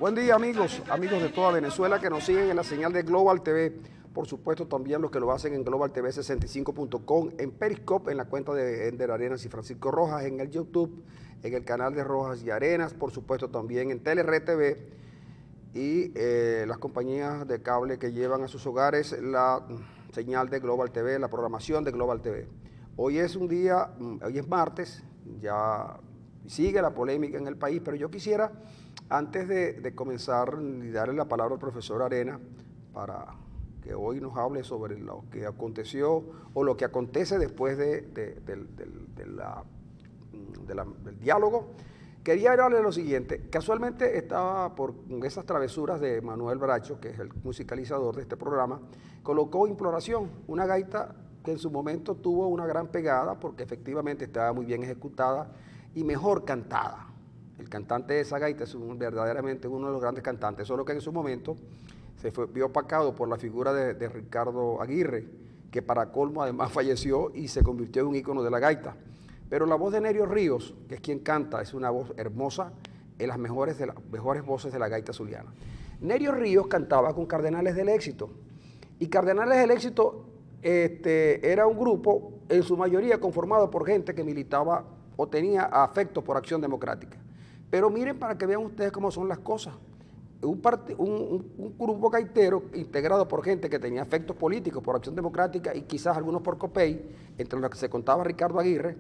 Buen día amigos de toda Venezuela que nos siguen en la señal de Global TV. Por supuesto también los que lo hacen en Global TV 65.com, en Periscope, en la cuenta de Ender Arenas y Francisco Rojas, en el YouTube, en el canal de Rojas y Arenas, por supuesto también en Telered TV y las compañías de cable que llevan a sus hogares la señal de Global TV, la programación de Global TV. Hoy es martes, ya sigue la polémica en el país, pero yo quisiera, antes de comenzar y darle la palabra al profesor Arenas para que hoy nos hable sobre lo que aconteció o lo que acontece después del diálogo, quería hablarle lo siguiente. Casualmente estaba por esas travesuras de Manuel Bracho, que es el musicalizador de este programa, colocó Imploración, una gaita que en su momento tuvo una gran pegada porque efectivamente estaba muy bien ejecutada y mejor cantada. El cantante de esa gaita es verdaderamente uno de los grandes cantantes, solo que en su momento vio opacado por la figura de Ricardo Aguirre, que para colmo además falleció y se convirtió en un ícono de la gaita. Pero la voz de Nerio Ríos, que es quien canta, es una voz hermosa, en las mejores voces de la gaita zuliana. Nerio Ríos cantaba con Cardenales del Éxito, y Cardenales del Éxito era un grupo en su mayoría conformado por gente que militaba o tenía afecto por Acción Democrática. Pero miren para que vean ustedes cómo son las cosas. Un grupo gaitero integrado por gente que tenía afectos políticos por Acción Democrática y quizás algunos por COPEI, entre los que se contaba Ricardo Aguirre.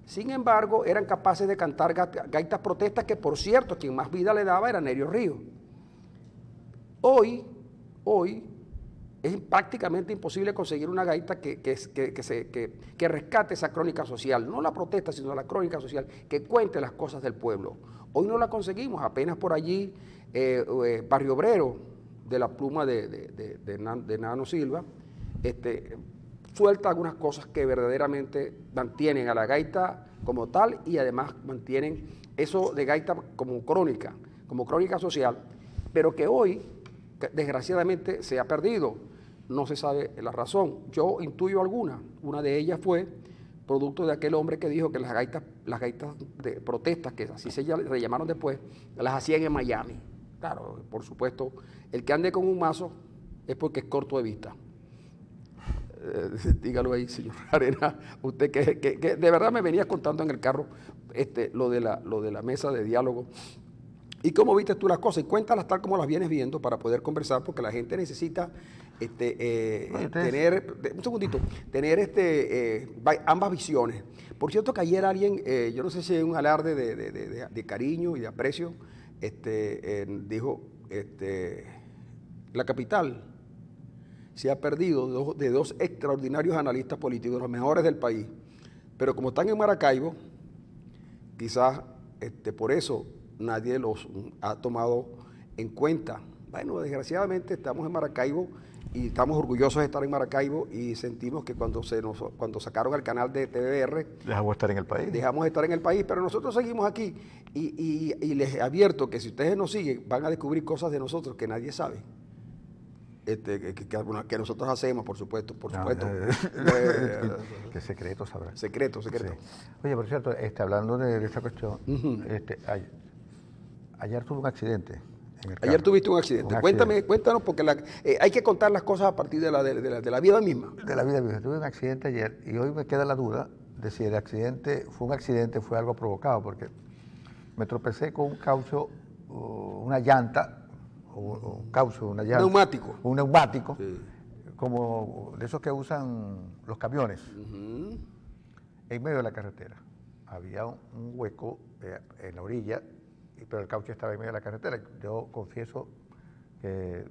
Sin embargo, eran capaces de cantar gaitas protestas que, por cierto, quien más vida le daba era Nerio Ríos. Hoy es prácticamente imposible conseguir una gaita que rescate esa crónica social, no la protesta, sino la crónica social, que cuente las cosas del pueblo. Hoy no la conseguimos, apenas por allí Barrio Obrero, de la pluma de Nano Silva, suelta algunas cosas que verdaderamente mantienen a la gaita como tal y además mantienen eso de gaita como crónica social, pero que hoy desgraciadamente se ha perdido. No se sabe la razón. Yo intuyo alguna. Una de ellas fue producto de aquel hombre que dijo que las gaitas de protestas, que así se llamaron después, las hacían en Miami. Claro, por supuesto, el que ande con un mazo es porque es corto de vista. Dígalo ahí, señor Arena, usted que de verdad me venía contando en el carro lo de la mesa de diálogo. ¿Y cómo viste tú las cosas? Y cuéntalas tal como las vienes viendo para poder conversar, porque la gente necesita tener, un segundito, tener ambas visiones. Por cierto que ayer alguien, yo no sé si es un alarde de cariño y de aprecio, dijo, la capital se ha perdido de dos extraordinarios analistas políticos, los mejores del país, pero como están en Maracaibo, quizás por eso nadie los ha tomado en cuenta. Bueno, desgraciadamente estamos en Maracaibo y estamos orgullosos de estar en Maracaibo y sentimos que cuando sacaron el canal de TVR... Dejamos de estar en el país. Dejamos de estar en el país, pero nosotros seguimos aquí y les advierto que si ustedes nos siguen van a descubrir cosas de nosotros que nadie sabe. Que nosotros hacemos, por supuesto. ¿Qué secreto sabrá? Secreto. Sí. Oye, por cierto, hablando de esta cuestión, ayer tuve un accidente en el carro. Ayer tuviste un accidente. Cuéntanos, porque hay que contar las cosas a partir de la vida misma. De la vida misma. Tuve un accidente ayer y hoy me queda la duda de si el accidente fue algo provocado, porque me tropecé con un caucho, una llanta, Neumático. Un neumático, sí, como de esos que usan los camiones, en medio de la carretera. Había un hueco en la orilla, pero el caucho estaba en medio de la carretera. Yo confieso que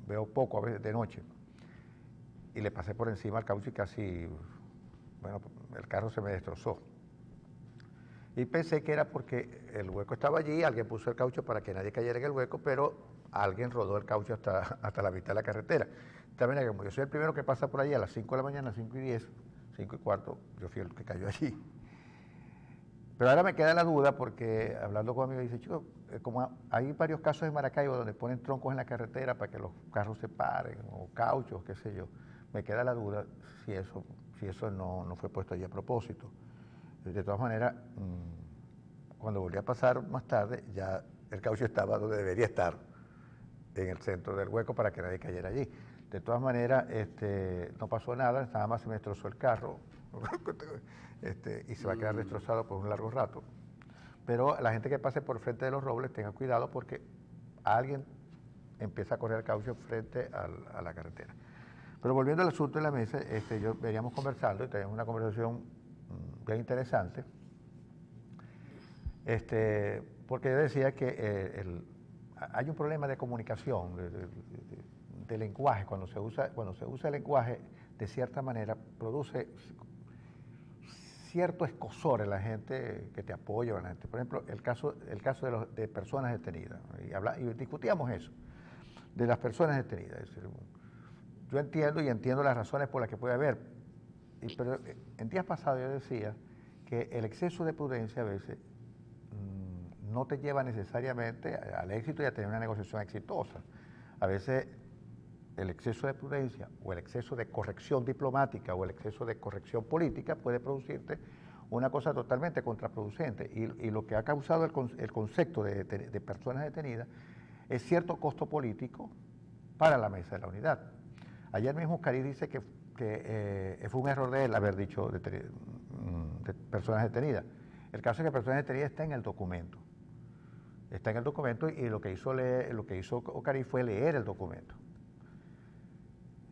veo poco a veces de noche, y le pasé por encima al caucho y casi, el carro se me destrozó. Y pensé que era porque el hueco estaba allí, alguien puso el caucho para que nadie cayera en el hueco, pero alguien rodó el caucho hasta la mitad de la carretera. También, como yo soy el primero que pasa por allí a las 5 de la mañana, 5:10, 5:15, yo fui el que cayó allí. Pero ahora me queda la duda porque hablando con amigos, dice, chico, como hay varios casos en Maracaibo donde ponen troncos en la carretera para que los carros se paren, o cauchos, qué sé yo, me queda la duda si eso no fue puesto allí a propósito. De todas maneras, cuando volví a pasar más tarde, ya el caucho estaba donde debería estar, en el centro del hueco para que nadie cayera allí. De todas maneras, no pasó nada, nada más se me destrozó el carro y se va a quedar destrozado por un largo rato. Pero la gente que pase por frente de los robles tenga cuidado porque alguien empieza a correr el caucho frente a la carretera. Pero volviendo al asunto de la mesa, yo veníamos conversando y teníamos una conversación bien interesante, porque yo decía que hay un problema de comunicación, de lenguaje. Cuando se usa el lenguaje de cierta manera, produce cierto escosor en la gente que te apoya, en la gente. Por ejemplo, el caso de personas detenidas, y discutíamos eso, de las personas detenidas. Es decir, yo entiendo las razones por las que puede haber, pero en días pasados yo decía que el exceso de prudencia a veces no te lleva necesariamente al éxito y a tener una negociación exitosa. A veces el exceso de prudencia o el exceso de corrección diplomática o el exceso de corrección política puede producirte una cosa totalmente contraproducente. Y lo que ha causado el concepto de personas detenidas es cierto costo político para la mesa de la unidad. Ayer mismo Cari dice que fue un error de él haber dicho de personas detenidas. El caso es que personas detenidas está en el documento. Está en el documento y lo que hizo Cari fue leer el documento.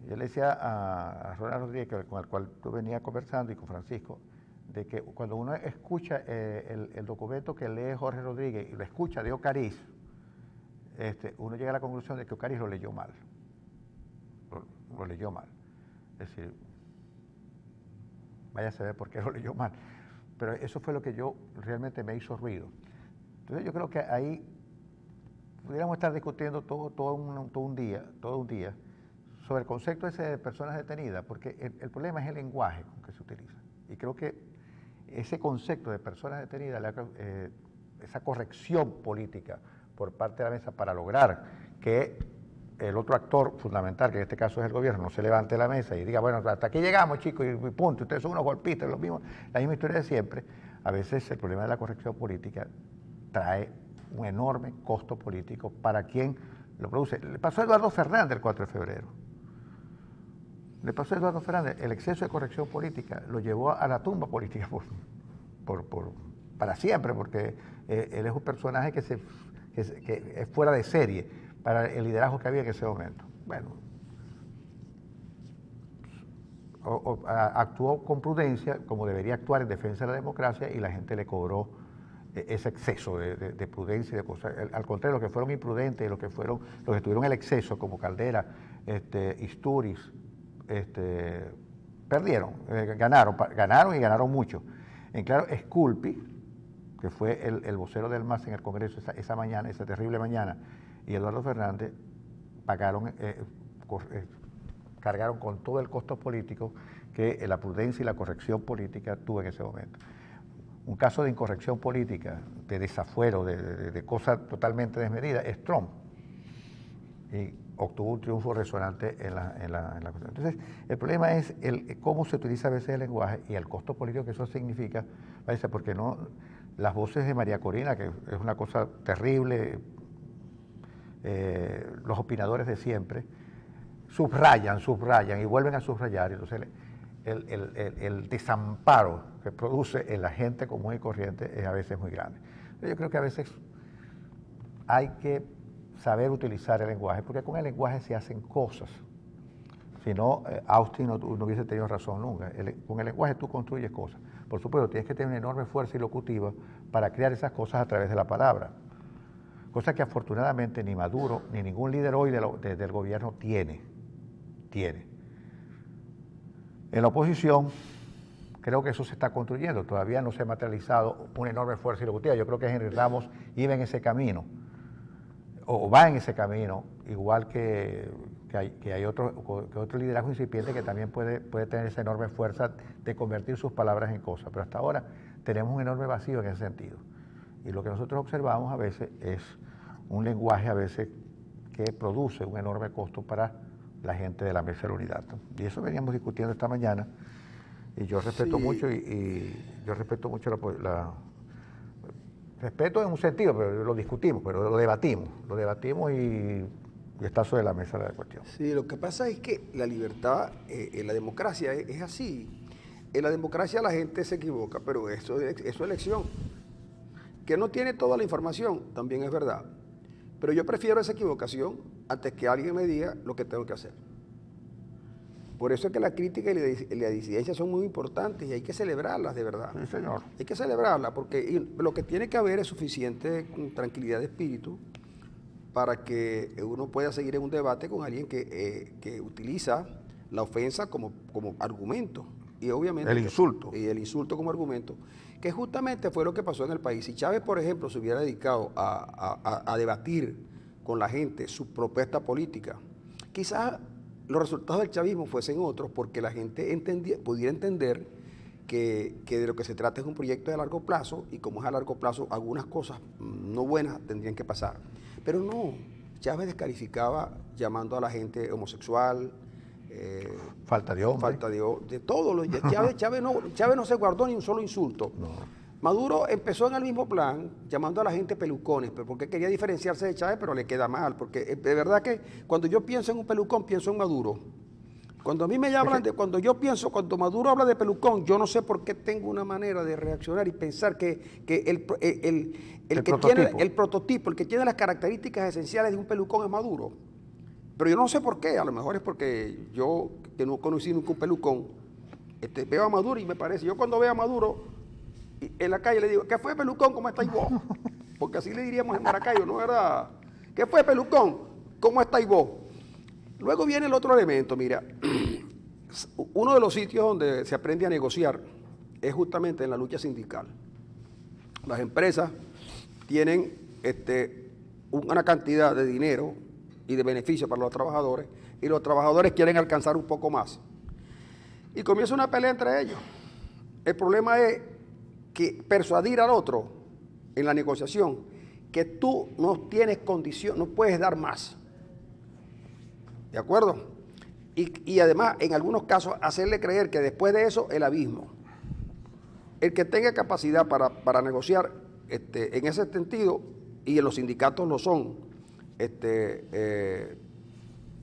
Yo le decía a Ronald Rodríguez, con el cual yo venía conversando, y con Francisco, de que cuando uno escucha el documento que lee Jorge Rodríguez y lo escucha de Ocariz, uno llega a la conclusión de que Ocariz lo leyó mal. Lo leyó mal. Es decir, vaya a saber por qué lo leyó mal. Pero eso fue lo que realmente me hizo ruido. Entonces yo creo que ahí pudiéramos estar discutiendo todo un día sobre el concepto ese de personas detenidas, porque el problema es el lenguaje con que se utiliza. Y creo que ese concepto de personas detenidas, esa corrección política por parte de la mesa para lograr que el otro actor fundamental, que en este caso es el gobierno, no se levante de la mesa y diga, bueno, hasta aquí llegamos, chicos, y punto, ustedes son unos golpistas, la misma historia de siempre. A veces el problema de la corrección política trae un enorme costo político para quien lo produce. Le pasó a Eduardo Fernández el 4 de febrero. Le pasó a Eduardo Fernández, el exceso de corrección política lo llevó a la tumba política para siempre, porque él es un personaje que es fuera de serie para el liderazgo que había en ese momento. Bueno, actuó con prudencia, como debería actuar en defensa de la democracia, y la gente le cobró ese exceso de prudencia y de cosas. Al contrario, los que fueron imprudentes y los que tuvieron el exceso, como Caldera, Istúriz, perdieron, ganaron y ganaron mucho. En claro, Sculpi, que fue el vocero del MAS en el Congreso esa mañana, esa terrible mañana, y Eduardo Fernández cargaron con todo el costo político que la prudencia y la corrección política tuvo en ese momento. Un caso de incorrección política, de desafuero, de cosas totalmente desmedidas, es Trump. Y obtuvo un triunfo resonante en la cuestión. Entonces, el problema es cómo se utiliza a veces el lenguaje y el costo político que eso significa, porque no, las voces de María Corina, que es una cosa terrible, los opinadores de siempre, subrayan y vuelven a subrayar. Entonces, el desamparo que produce en la gente común y corriente es a veces muy grande. Yo creo que a veces hay que saber utilizar el lenguaje, porque con el lenguaje se hacen cosas. Si no, Austin no hubiese tenido razón nunca. Con el lenguaje tú construyes cosas. Por supuesto, tienes que tener una enorme fuerza ilocutiva para crear esas cosas a través de la palabra. Cosa que afortunadamente ni Maduro ni ningún líder hoy del gobierno tiene. En la oposición, creo que eso se está construyendo. Todavía no se ha materializado una enorme fuerza ilocutiva. Yo creo que Henry Ramos iba en ese camino, o va en ese camino, igual que hay otro liderazgo incipiente que también puede tener esa enorme fuerza de convertir sus palabras en cosas. Pero hasta ahora tenemos un enorme vacío en ese sentido. Y lo que nosotros observamos a veces es un lenguaje a veces que produce un enorme costo para la gente de la mesa de la unidad. Y eso veníamos discutiendo esta mañana, y yo respeto mucho y yo respeto mucho Respeto en un sentido, pero lo discutimos, pero lo debatimos y está sobre la mesa la cuestión. Sí, lo que pasa es que la libertad, en la democracia es así. En la democracia la gente se equivoca, pero eso es elección. Que no tiene toda la información, también es verdad. Pero yo prefiero esa equivocación antes que alguien me diga lo que tengo que hacer. Por eso es que la crítica y la disidencia son muy importantes y hay que celebrarlas de verdad. Sí, señor. Hay que celebrarlas porque lo que tiene que haber es suficiente tranquilidad de espíritu para que uno pueda seguir en un debate con alguien que utiliza la ofensa como argumento. Y obviamente el insulto. Y el insulto como argumento, que justamente fue lo que pasó en el país. Si Chávez, por ejemplo, se hubiera dedicado a debatir con la gente su propuesta política, quizás los resultados del chavismo fuesen otros, porque la gente pudiera entender que de lo que se trata es un proyecto de largo plazo, y como es a largo plazo, algunas cosas no buenas tendrían que pasar. Pero no, Chávez descalificaba llamando a la gente homosexual, falta de hombre. Falta de todo. Chávez no se guardó ni un solo insulto. No. Maduro empezó en el mismo plan, llamando a la gente pelucones, porque quería diferenciarse de Chávez, pero le queda mal, porque de verdad que cuando yo pienso en un pelucón, pienso en Maduro. Cuando a mí me hablan cuando Maduro habla de pelucón, yo no sé por qué tengo una manera de reaccionar y pensar que el prototipo, el que tiene las características esenciales de un pelucón es Maduro. Pero yo no sé por qué, a lo mejor es porque yo, que no conocí nunca un pelucón, veo a Maduro y me parece, yo cuando veo a Maduro en la calle le digo, ¿qué fue, pelucón? ¿Cómo estáis vos? Porque así le diríamos en Maracaibo, ¿no es verdad? ¿Qué fue, pelucón? ¿Cómo estáis vos? Luego viene el otro elemento, mira, uno de los sitios donde se aprende a negociar es justamente en la lucha sindical. Las empresas tienen una cantidad de dinero y de beneficios para los trabajadores, y los trabajadores quieren alcanzar un poco más. Y comienza una pelea entre ellos. El problema es que persuadir al otro en la negociación que tú no tienes condición, no puedes dar más. ¿De acuerdo? Y además, en algunos casos, hacerle creer que después de eso, el abismo. El que tenga capacidad para negociar en ese sentido, y en los sindicatos lo son,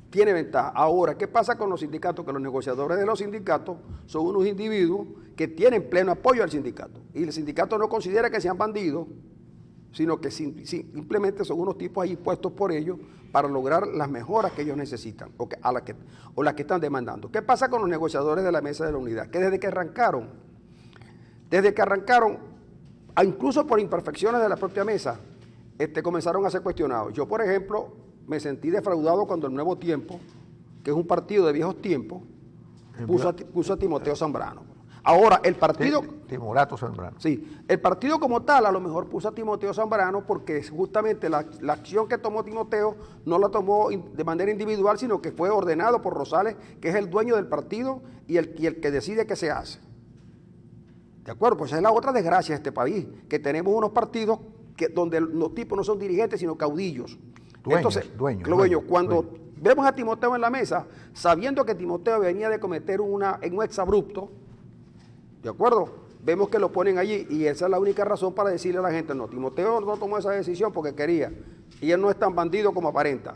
tiene ventaja. Ahora, ¿qué pasa con los sindicatos? Que los negociadores de los sindicatos son unos individuos que tienen pleno apoyo al sindicato. Y el sindicato no considera que sean bandidos, sino que simplemente son unos tipos ahí puestos por ellos para lograr las mejoras que ellos necesitan o las que están demandando. ¿Qué pasa con los negociadores de la Mesa de la Unidad? Que desde que arrancaron, incluso por imperfecciones de la propia mesa, comenzaron a ser cuestionados. Yo, por ejemplo, me sentí defraudado cuando el Nuevo Tiempo, que es un partido de viejos tiempos, puso a Timoteo Zambrano. Ahora, el partido... Timorato Zambrano. Sí, el partido como tal a lo mejor puso a Timoteo Zambrano porque justamente la acción que tomó Timoteo no la tomó de manera individual, sino que fue ordenado por Rosales, que es el dueño del partido y el que decide qué se hace. ¿De acuerdo? Pues esa es la otra desgracia de este país, que tenemos unos partidos donde los tipos no son dirigentes, sino caudillos. Dueños. Cuando vemos a Timoteo en la mesa, sabiendo que Timoteo venía de cometer un exabrupto, ¿de acuerdo? Vemos que lo ponen allí y esa es la única razón para decirle a la gente, no, Timoteo no tomó esa decisión porque quería, y él no es tan bandido como aparenta.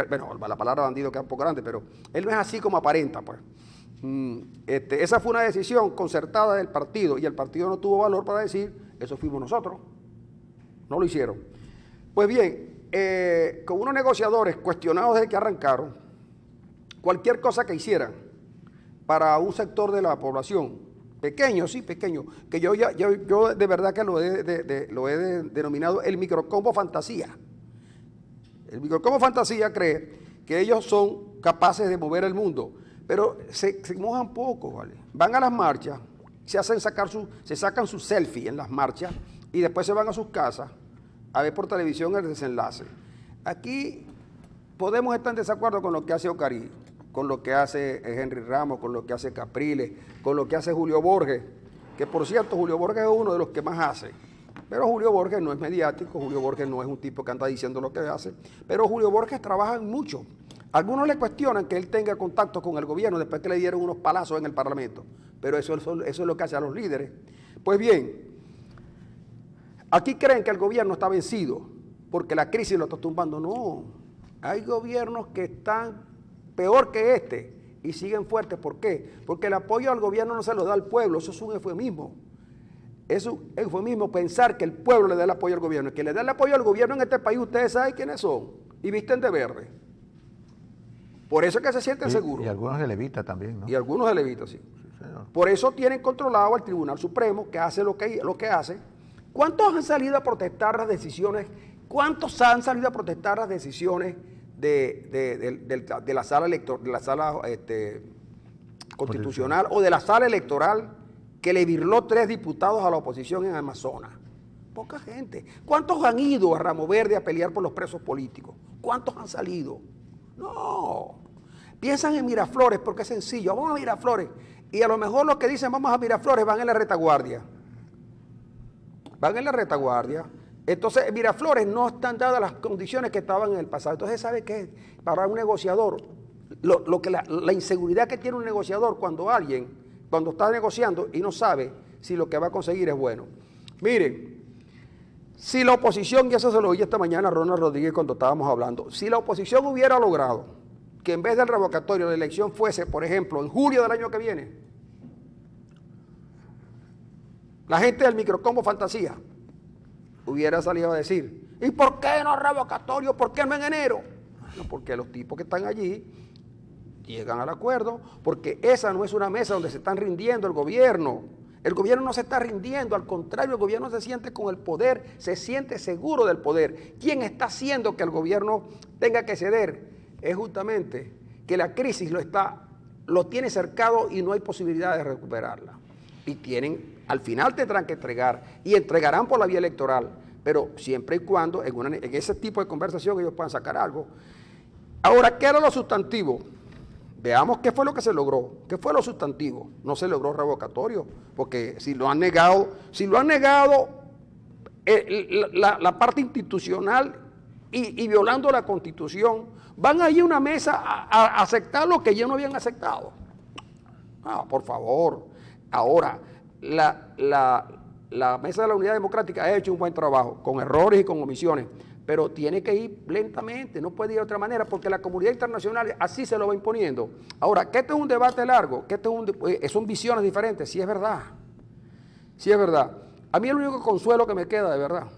Bueno, la palabra bandido queda un poco grande, pero él no es así como aparenta, pues. Esa fue una decisión concertada del partido y el partido no tuvo valor para decir, eso fuimos nosotros. No lo hicieron. Pues bien, con unos negociadores cuestionados desde que arrancaron, cualquier cosa que hicieran para un sector de la población, pequeño, que yo de verdad que lo he denominado el microcombo fantasía. El microcombo fantasía cree que ellos son capaces de mover el mundo, pero se mojan poco, ¿vale? Van a las marchas, se sacan su selfie en las marchas y después se van a sus casas a ver por televisión el desenlace. Aquí podemos estar en desacuerdo con lo que hace Ocari, con lo que hace Henry Ramos, con lo que hace Capriles, con lo que hace Julio Borges, que por cierto Julio Borges es uno de los que más hace, pero Julio Borges no es mediático, Julio Borges no es un tipo que anda diciendo lo que hace, pero Julio Borges trabaja mucho. Algunos le cuestionan que él tenga contacto con el gobierno después que le dieron unos palazos en el Parlamento, pero eso es lo que hace a los líderes. Pues bien, Aquí creen que el gobierno está vencido porque la crisis lo está tumbando. No, hay gobiernos que están peor que este y siguen fuertes. ¿Por qué? Porque el apoyo al gobierno no se lo da al pueblo, eso es un eufemismo. Es un eufemismo pensar que el pueblo le da el apoyo al gobierno. El que le da el apoyo al gobierno en este país, ustedes saben quiénes son y visten de verde. Por eso es que se sienten seguros. Y algunos de levita también, ¿no? Y algunos de levita, sí. Sí, señor. Por eso tienen controlado al Tribunal Supremo, que hace lo que hace. ¿Cuántos han salido a protestar las decisiones? ¿Cuántos han salido a protestar las decisiones de la sala constitucional o de la sala electoral que le virló 3 diputados a la oposición en Amazonas? Poca gente. ¿Cuántos han ido a Ramo Verde a pelear por los presos políticos? ¿Cuántos han salido? No. Piensan en Miraflores porque es sencillo. Vamos a Miraflores. Y a lo mejor los que dicen vamos a Miraflores van en la retaguardia. Van en la retaguardia. Entonces, en Miraflores no están dadas las condiciones que estaban en el pasado. Entonces, ¿sabe qué? Para un negociador, la inseguridad que tiene un negociador cuando está negociando y no sabe si lo que va a conseguir es bueno. Miren, si la oposición, y eso se lo oí esta mañana a Ronald Rodríguez cuando estábamos hablando, si la oposición hubiera logrado que en vez del revocatorio la elección fuese, por ejemplo, en julio del año que viene, la gente del microcombo Fantasía hubiera salido a decir, ¿y por qué no revocatorio? ¿Por qué no en enero? Bueno, porque los tipos que están allí llegan al acuerdo, porque esa no es una mesa donde se están rindiendo el gobierno. El gobierno no se está rindiendo, al contrario, el gobierno se siente con el poder, se siente seguro del poder. ¿Quién está haciendo que el gobierno tenga que ceder? Es justamente que la crisis lo tiene cercado y no hay posibilidad de recuperarla. Y al final tendrán que entregar, y entregarán por la vía electoral, pero siempre y cuando en ese tipo de conversación ellos puedan sacar algo. Ahora, ¿qué era lo sustantivo? Veamos qué fue lo que se logró. ¿Qué fue lo sustantivo? No se logró revocatorio, porque si lo han negado la parte institucional y violando la Constitución, van a ir a una mesa a aceptar lo que ya no habían aceptado. Por favor. Ahora, la Mesa de la Unidad Democrática ha hecho un buen trabajo, con errores y con omisiones, pero tiene que ir lentamente, no puede ir de otra manera, porque la comunidad internacional así se lo va imponiendo. Ahora, que este es un debate largo, que son visiones diferentes, sí es verdad. Sí es verdad. A mí el único consuelo que me queda, de verdad,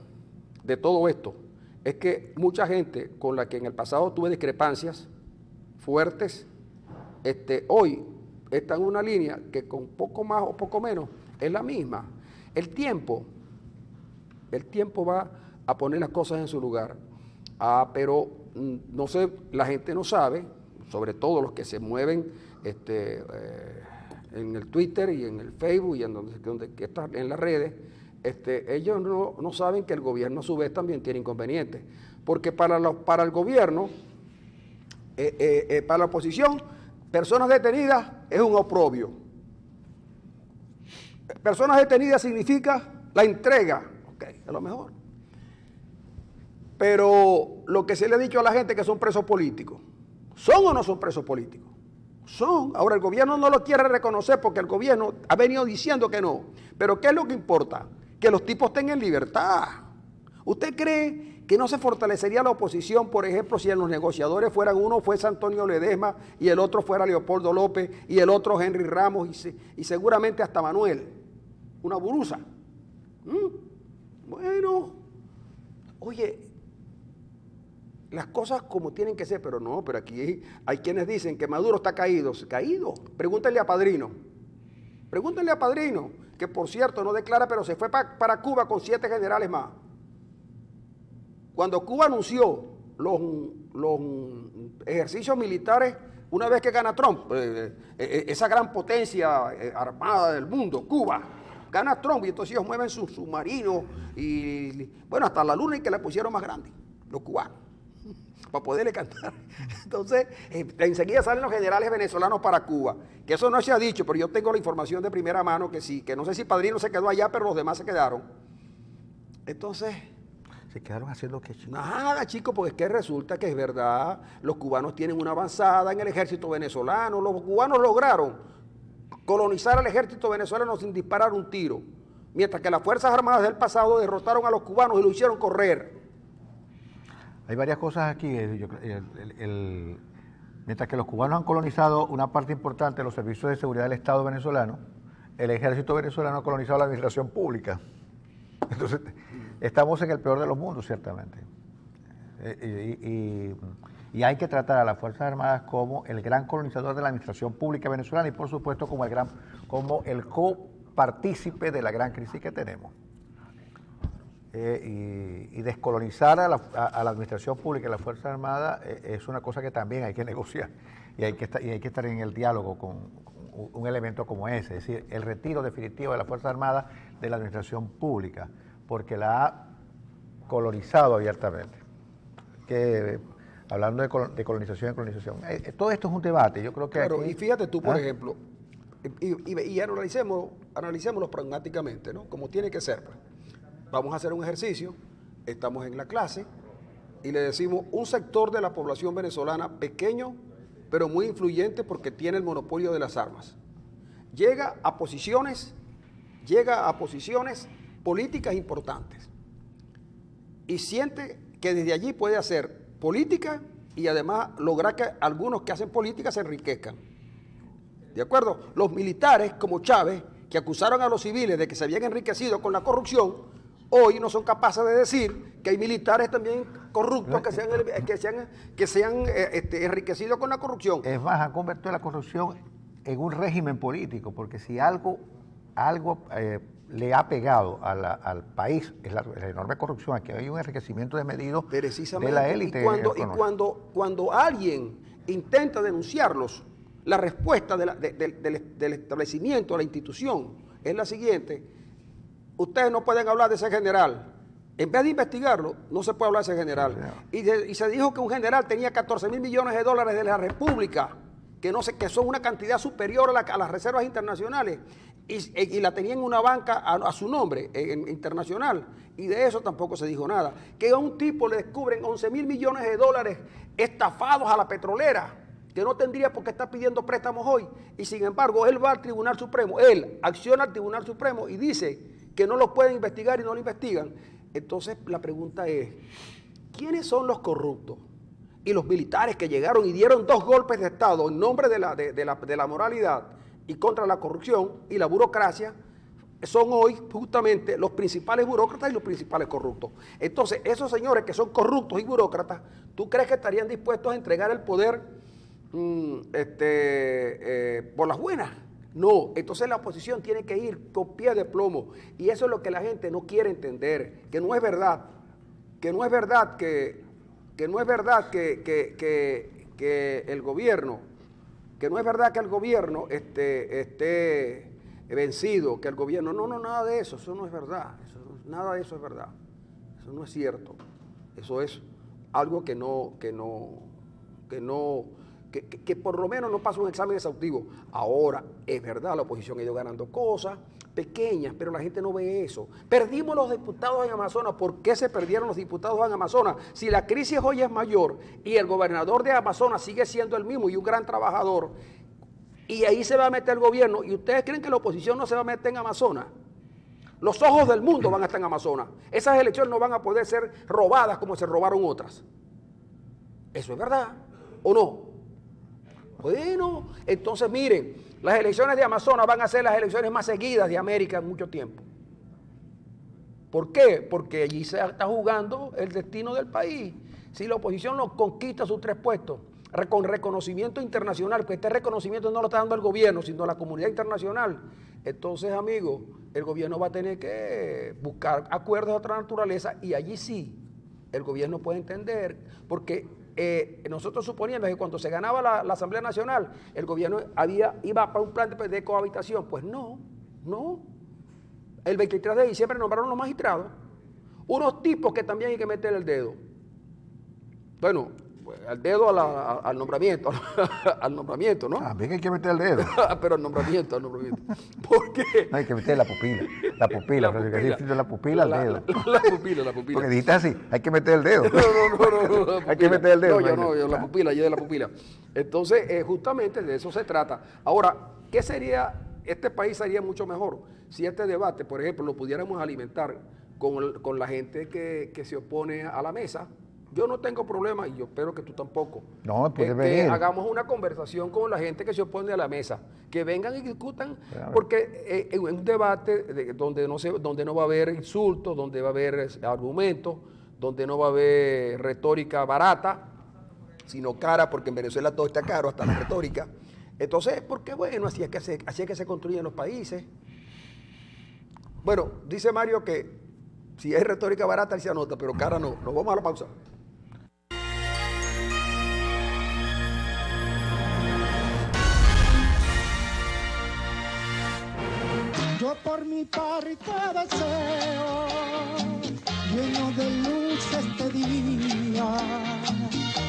de todo esto, es que mucha gente con la que en el pasado tuve discrepancias fuertes, hoy está en una línea que con poco más o poco menos es la misma. El tiempo va a poner las cosas en su lugar. Pero no sé, la gente no sabe, sobre todo los que se mueven en el Twitter y en el Facebook y en donde están en las redes, ellos no saben que el gobierno a su vez también tiene inconvenientes. Porque para el gobierno, para la oposición, personas detenidas es un oprobio. Personas detenidas significa la entrega. Ok, a lo mejor. Pero lo que se le ha dicho a la gente que son presos políticos, ¿son o no son presos políticos? Son. Ahora el gobierno no lo quiere reconocer porque el gobierno ha venido diciendo que no. Pero ¿qué es lo que importa? Que los tipos tengan libertad. ¿Usted cree que no se fortalecería la oposición, por ejemplo, si en los negociadores uno fuese Antonio Ledesma y el otro fuera Leopoldo López y el otro Henry Ramos y seguramente hasta Manuel? Una burusa. Bueno, oye, las cosas como tienen que ser, pero no, pero aquí hay quienes dicen que Maduro está caído. ¿Caído? Pregúntenle a Padrino. Pregúntenle a Padrino, que por cierto no declara, pero se fue para Cuba con 7 generales más. Cuando Cuba anunció los ejercicios militares, una vez que gana Trump, esa gran potencia armada del mundo, Cuba, gana Trump y entonces ellos mueven sus submarinos y, bueno, hasta la luna y que la pusieron más grande, los cubanos, para poderle cantar. Entonces, enseguida salen los generales venezolanos para Cuba, que eso no se ha dicho, pero yo tengo la información de primera mano que sí, que no sé si Padrino se quedó allá, pero los demás se quedaron. Entonces, ¿se quedaron haciendo qué, chico? nada, chicos, porque es que resulta que es verdad, los cubanos tienen una avanzada en el ejército venezolano, los cubanos lograron colonizar al ejército venezolano sin disparar un tiro. mientras que las Fuerzas Armadas del pasado derrotaron a los cubanos y lo hicieron correr. Hay varias cosas aquí. Mientras que los cubanos han colonizado una parte importante de los servicios de seguridad del Estado venezolano, el ejército venezolano ha colonizado la administración pública. Entonces, estamos en el peor de los mundos, ciertamente. Y hay que tratar a las Fuerzas Armadas como el gran colonizador de la administración pública venezolana y, por supuesto, como el copartícipe de la gran crisis que tenemos. Y descolonizar a la administración pública y a las Fuerzas Armadas es una cosa que también hay que negociar y hay que estar en el diálogo con un elemento como ese, es decir, el retiro definitivo de las Fuerzas Armadas de la administración pública, porque la ha colonizado abiertamente. Hablando de colonización y colonización, todo esto es un debate, yo creo que claro, aquí, y fíjate tú, por ejemplo, y analicémoslo pragmáticamente, ¿no? Como tiene que ser, pues. Vamos a hacer un ejercicio, estamos en la clase y le decimos un sector de la población venezolana pequeño, pero muy influyente porque tiene el monopolio de las armas. Llega a posiciones políticas importantes y siente que desde allí puede hacer política y además lograr que algunos que hacen política se enriquezcan. ¿De acuerdo? Los militares como Chávez, que acusaron a los civiles de que se habían enriquecido con la corrupción, hoy no son capaces de decir que hay militares también corruptos que se han enriquecido con la corrupción. Es más, han convertido la corrupción en un régimen político, porque si algo le ha pegado a al país es la enorme corrupción. Aquí hay un enriquecimiento desmedido de la élite. Y cuando alguien intenta denunciarlos, la respuesta del establecimiento, de la institución, es la siguiente: ustedes no pueden hablar de ese general. En vez de investigarlo, no se puede hablar de ese general. Y se dijo que un general tenía 14.000 millones de dólares de la República, que son una cantidad superior a las reservas internacionales, y la tenía en una banca a su nombre internacional, y de eso tampoco se dijo nada. Que a un tipo le descubren 11.000 millones de dólares estafados a la petrolera, que no tendría por qué estar pidiendo préstamos hoy, y sin embargo él va al Tribunal Supremo, él acciona al Tribunal Supremo y dice que no lo pueden investigar y no lo investigan. Entonces la pregunta es, ¿quiénes son los corruptos? Y los militares que llegaron y dieron 2 golpes de Estado en nombre de la moralidad y contra la corrupción y la burocracia, son hoy justamente los principales burócratas y los principales corruptos. Entonces, esos señores que son corruptos y burócratas, ¿tú crees que estarían dispuestos a entregar el poder por las buenas? No, entonces la oposición tiene que ir con pie de plomo, y eso es lo que la gente no quiere entender, que no es verdad, que el gobierno esté vencido, que el gobierno, nada de eso, no es verdad, nada de eso es verdad, eso no es cierto, eso es algo que por lo menos no pasa un examen exhaustivo. Ahora, es verdad, la oposición ha ido ganando cosas pequeñas, pero la gente no ve eso. Perdimos los diputados en Amazonas. ¿Por qué se perdieron los diputados en Amazonas? Si la crisis hoy es mayor y el gobernador de Amazonas sigue siendo el mismo y un gran trabajador, y ahí se va a meter el gobierno, ¿y ustedes creen que la oposición no se va a meter en Amazonas? Los ojos del mundo van a estar en Amazonas. Esas elecciones no van a poder ser robadas como se robaron otras. ¿Eso es verdad o no? Bueno, entonces miren, las elecciones de Amazonas van a ser las elecciones más seguidas de América en mucho tiempo. ¿Por qué? Porque allí se está jugando el destino del país. Si la oposición no conquista sus 3 puestos, con reconocimiento internacional, que este reconocimiento no lo está dando el gobierno, sino la comunidad internacional, entonces, amigos, el gobierno va a tener que buscar acuerdos de otra naturaleza, y allí sí el gobierno puede entender, porque nosotros suponíamos que cuando se ganaba la Asamblea Nacional, el gobierno iba para un plan de cohabitación. Pues no. El 23 de diciembre nombraron los magistrados, unos tipos que también hay que meter el dedo. Bueno, el dedo al nombramiento, al nombramiento, ¿no? También hay que meter el dedo. Pero al nombramiento. ¿Por qué? No, hay que meter la pupila, la pupila al dedo. La pupila. Porque dijiste así, hay que meter el dedo. No. Hay que meter el dedo. Yo la pupila. Entonces, justamente de eso se trata. Ahora, ¿qué sería? Este país sería mucho mejor si este debate, por ejemplo, lo pudiéramos alimentar con la gente que se opone a la mesa, yo no tengo problema y yo espero que tú tampoco. No, puede Que venir. hagamos una conversación con la gente que se opone a la mesa, que vengan y discutan, Claro. porque en un debate donde no va a haber insultos, donde va a haber argumentos, donde no va a haber retórica barata, sino cara, porque en Venezuela todo está caro, hasta la retórica. Entonces, porque bueno, así es que se construyen los países. Bueno, dice Mario que si es retórica barata, él se anota, pero cara no. Nos vamos a la pausa. Yo por mi parte deseo, lleno de luz este día,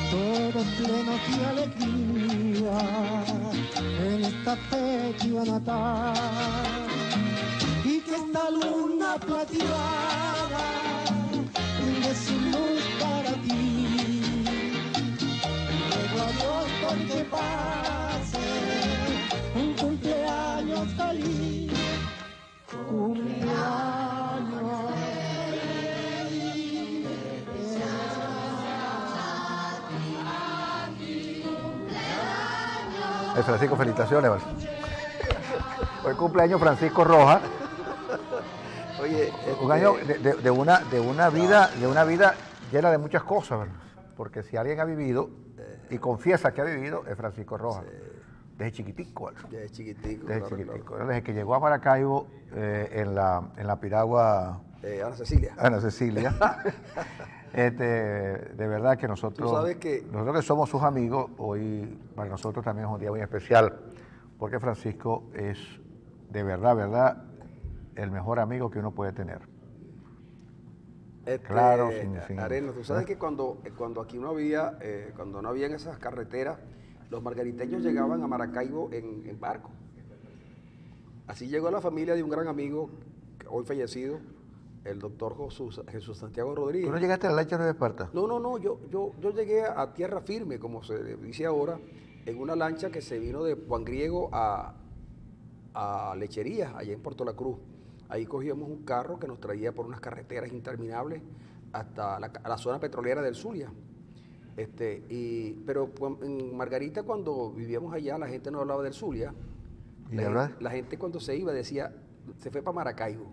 todo pleno de alegría, en esta fecha natal, y que esta luna plateada brinde su luz para ti. Ruego a Dios porque pase un cumpleaños feliz. Francisco, felicitaciones. Hoy cumpleaños Francisco Rojas. Oye, Un año de una vida llena de muchas cosas, ¿verdad? Porque si alguien ha vivido y confiesa que ha vivido, es Francisco Rojas. Desde chiquitico, ¿verdad? Desde chiquitico. Desde Claro, chiquitico. claro. Desde que llegó a Maracaibo en la piragua Ana Cecilia. Ana Cecilia. De verdad que nosotros, Tú sabes que nosotros que somos sus amigos, hoy para nosotros también es un día muy especial, porque Francisco es de verdad, el mejor amigo que uno puede tener. Claro, sin Arena, tú sabes que cuando aquí no había, cuando no habían esas carreteras, los margariteños llegaban a Maracaibo en barco. Así llegó la familia de un gran amigo, hoy fallecido, el doctor Jesús Santiago Rodríguez. ¿Tú no llegaste a la lancha Nueva Esparta? No, yo llegué a tierra firme, como se dice ahora, en una lancha que se vino de Juan Griego a Lecherías, allá en Puerto La Cruz. Ahí cogíamos un carro que nos traía por unas carreteras interminables hasta la zona petrolera del Zulia. Pero en Margarita, cuando vivíamos allá, la gente no hablaba del Zulia. La gente cuando se iba decía, se fue para Maracaibo.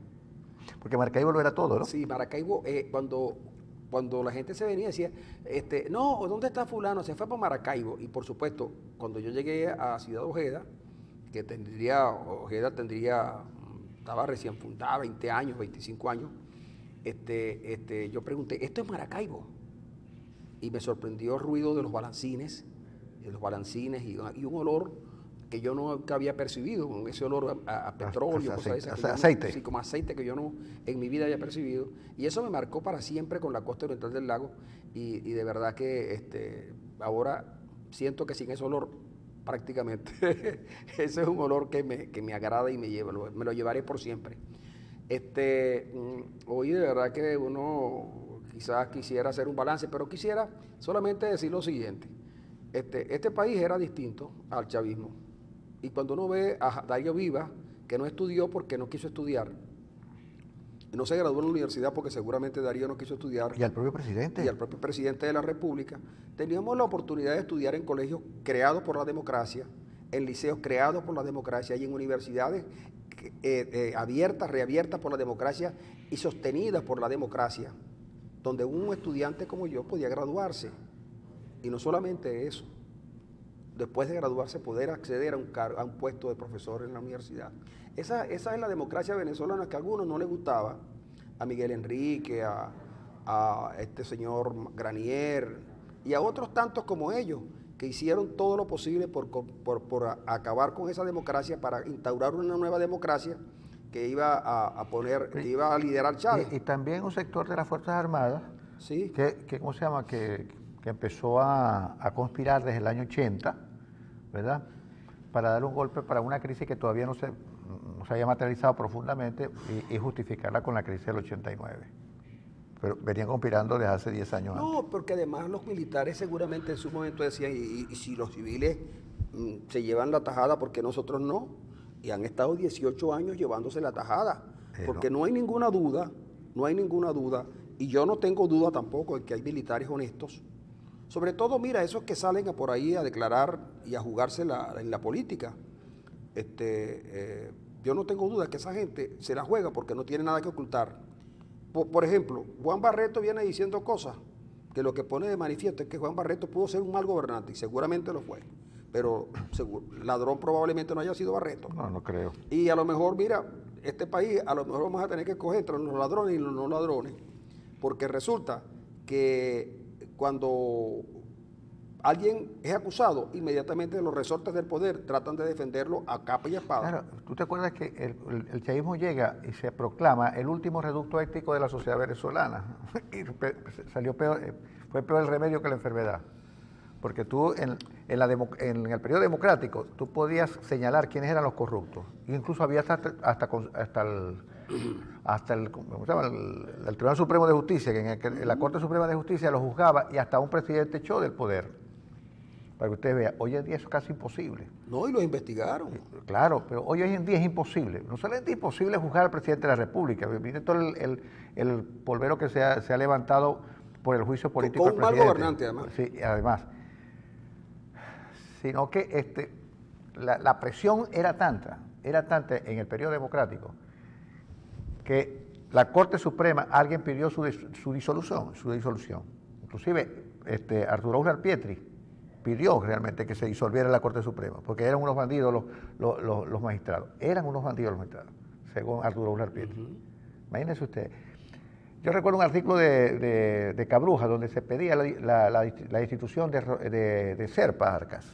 Porque Maracaibo lo era todo, ¿no? Sí, Maracaibo, cuando la gente se venía decía, no, ¿dónde está fulano? Se fue para Maracaibo. Y por supuesto, cuando yo llegué a Ciudad Ojeda, Ojeda estaba recién fundada, 20 años, 25 años, yo pregunté, ¿esto es Maracaibo? Y me sorprendió el ruido de los balancines y un olor que yo nunca había percibido, ese olor a petróleo, cosas de esas. Aceite. Sí, como aceite que yo no en mi vida había percibido. Y eso me marcó para siempre con la costa oriental del lago. Y de verdad que ahora siento que sin ese olor prácticamente, ese es un olor que me agrada y me lo llevaré por siempre. Hoy de verdad que uno quizás quisiera hacer un balance, pero quisiera solamente decir lo siguiente. Este país era distinto al chavismo. Y cuando uno ve a Darío Vivas, que no estudió porque no quiso estudiar, y no se graduó en la universidad porque seguramente Darío no quiso estudiar. Y al propio presidente. Y al propio presidente de la República. Teníamos la oportunidad de estudiar en colegios creados por la democracia, en liceos creados por la democracia y en universidades abiertas, reabiertas por la democracia y sostenidas por la democracia, donde un estudiante como yo podía graduarse. Y no solamente eso, después de graduarse poder acceder a un puesto de profesor en la universidad. Esa es la democracia venezolana que a algunos no les gustaba, a Miguel Enrique, a este señor Granier y a otros tantos como ellos, que hicieron todo lo posible por acabar con esa democracia para instaurar una nueva democracia que iba que iba a liderar Chávez. Y también un sector de las Fuerzas Armadas, sí, ¿cómo se llama? Que empezó a conspirar desde el año 80, ¿verdad? Para dar un golpe para una crisis que todavía no se había materializado profundamente y justificarla con la crisis del 89. Pero venían conspirando desde hace 10 años antes. No, porque además los militares seguramente en su momento decían, y si los civiles se llevan la tajada, ¿por qué nosotros no? y han estado 18 años llevándose la tajada, porque no. no hay ninguna duda, y yo no tengo duda tampoco de que hay militares honestos. Sobre todo, mira, esos que salen por ahí a declarar y a jugarse en la política. Yo no tengo duda que esa gente se la juega porque no tiene nada que ocultar. Por ejemplo, Juan Barreto viene diciendo cosas que lo que pone de manifiesto es que Juan Barreto pudo ser un mal gobernante, y seguramente lo fue. Pero ladrón probablemente no haya sido Barreto. No, no creo. Y a lo mejor, mira, este país a lo mejor vamos a tener que escoger entre los ladrones y los no ladrones, porque resulta que cuando alguien es acusado, inmediatamente los resortes del poder tratan de defenderlo a capa y espada. Claro, ¿tú te acuerdas que el chavismo llega y se proclama el último reducto ético de la sociedad venezolana? Y salió peor, fue peor el remedio que la enfermedad. Porque tú en el periodo democrático tú podías señalar quiénes eran los corruptos. E incluso había hasta el Tribunal Supremo de Justicia, que en la Corte Suprema de Justicia lo juzgaba y hasta un presidente echó del poder. Para que ustedes vean, hoy en día eso es casi imposible. No, y los investigaron. Claro, pero hoy en día es imposible. No solamente es imposible juzgar al presidente de la República, mire todo el polvero que se ha levantado por el juicio político con del un presidente. mal gobernante, además. Sí, además. Sino que la presión era tanta en el periodo democrático, que la Corte Suprema, alguien pidió su disolución. Inclusive Arturo Uslar Pietri pidió realmente que se disolviera la Corte Suprema, porque eran unos bandidos los magistrados. Eran unos bandidos los magistrados, según Arturo Uslar Pietri. Imagínense ustedes. Yo recuerdo un artículo de Cabruja donde se pedía la institución de Serpa Arcas,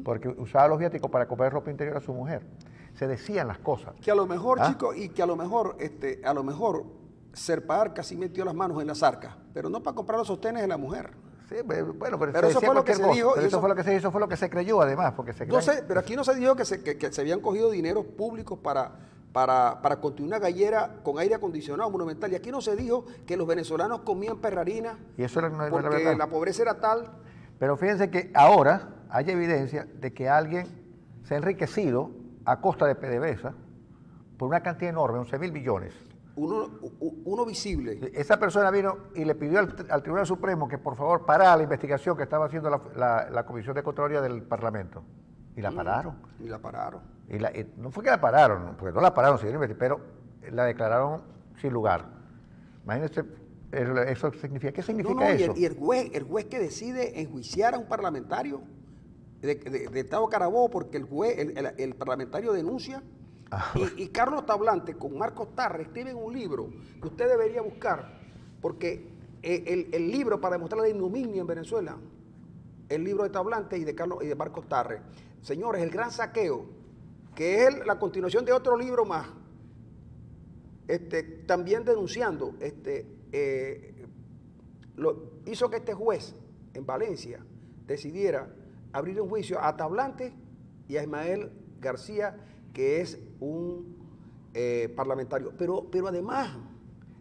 porque usaba los viáticos para comprar ropa interior a su mujer. Se decían las cosas. Que a lo mejor, chicos, y que a lo mejor Serpa Arcas sí metió las manos en las arcas, pero no para comprar los sostenes de la mujer. Sí, bueno, pero eso fue lo que se dijo. Eso fue lo que se creyó, además, porque no sé, pero aquí no se dijo que se habían cogido dineros públicos para construir una gallera con aire acondicionado monumental. Y aquí no se dijo que los venezolanos comían perrarina, y eso no es porque verdad. La pobreza era tal. Pero fíjense que ahora hay evidencia de que alguien se ha enriquecido a costa de PDVSA por una cantidad enorme, 11.000 billones. Uno visible. Esa persona vino y le pidió al Tribunal Supremo que por favor parara la investigación que estaba haciendo la Comisión de Contraloría del Parlamento. Y la pararon. Y la pararon. Y no fue que la pararon, porque no la pararon, pero la declararon sin lugar. Imagínense, eso significa, ¿qué significa eso? Y el juez que decide enjuiciar a un parlamentario de Estado Carabobo, porque el parlamentario denuncia. Y Carlos Tablante con Marcos Tarre escriben un libro que usted debería buscar, porque el libro para demostrar la ignominia en Venezuela, el libro de Tablante y de Marcos Tarre, señores, El Gran Saqueo, que es la continuación de otro libro más, también denunciando, hizo que este juez en Valencia decidiera abrir un juicio a Tablante y a Ismael García, que es un parlamentario. Pero además,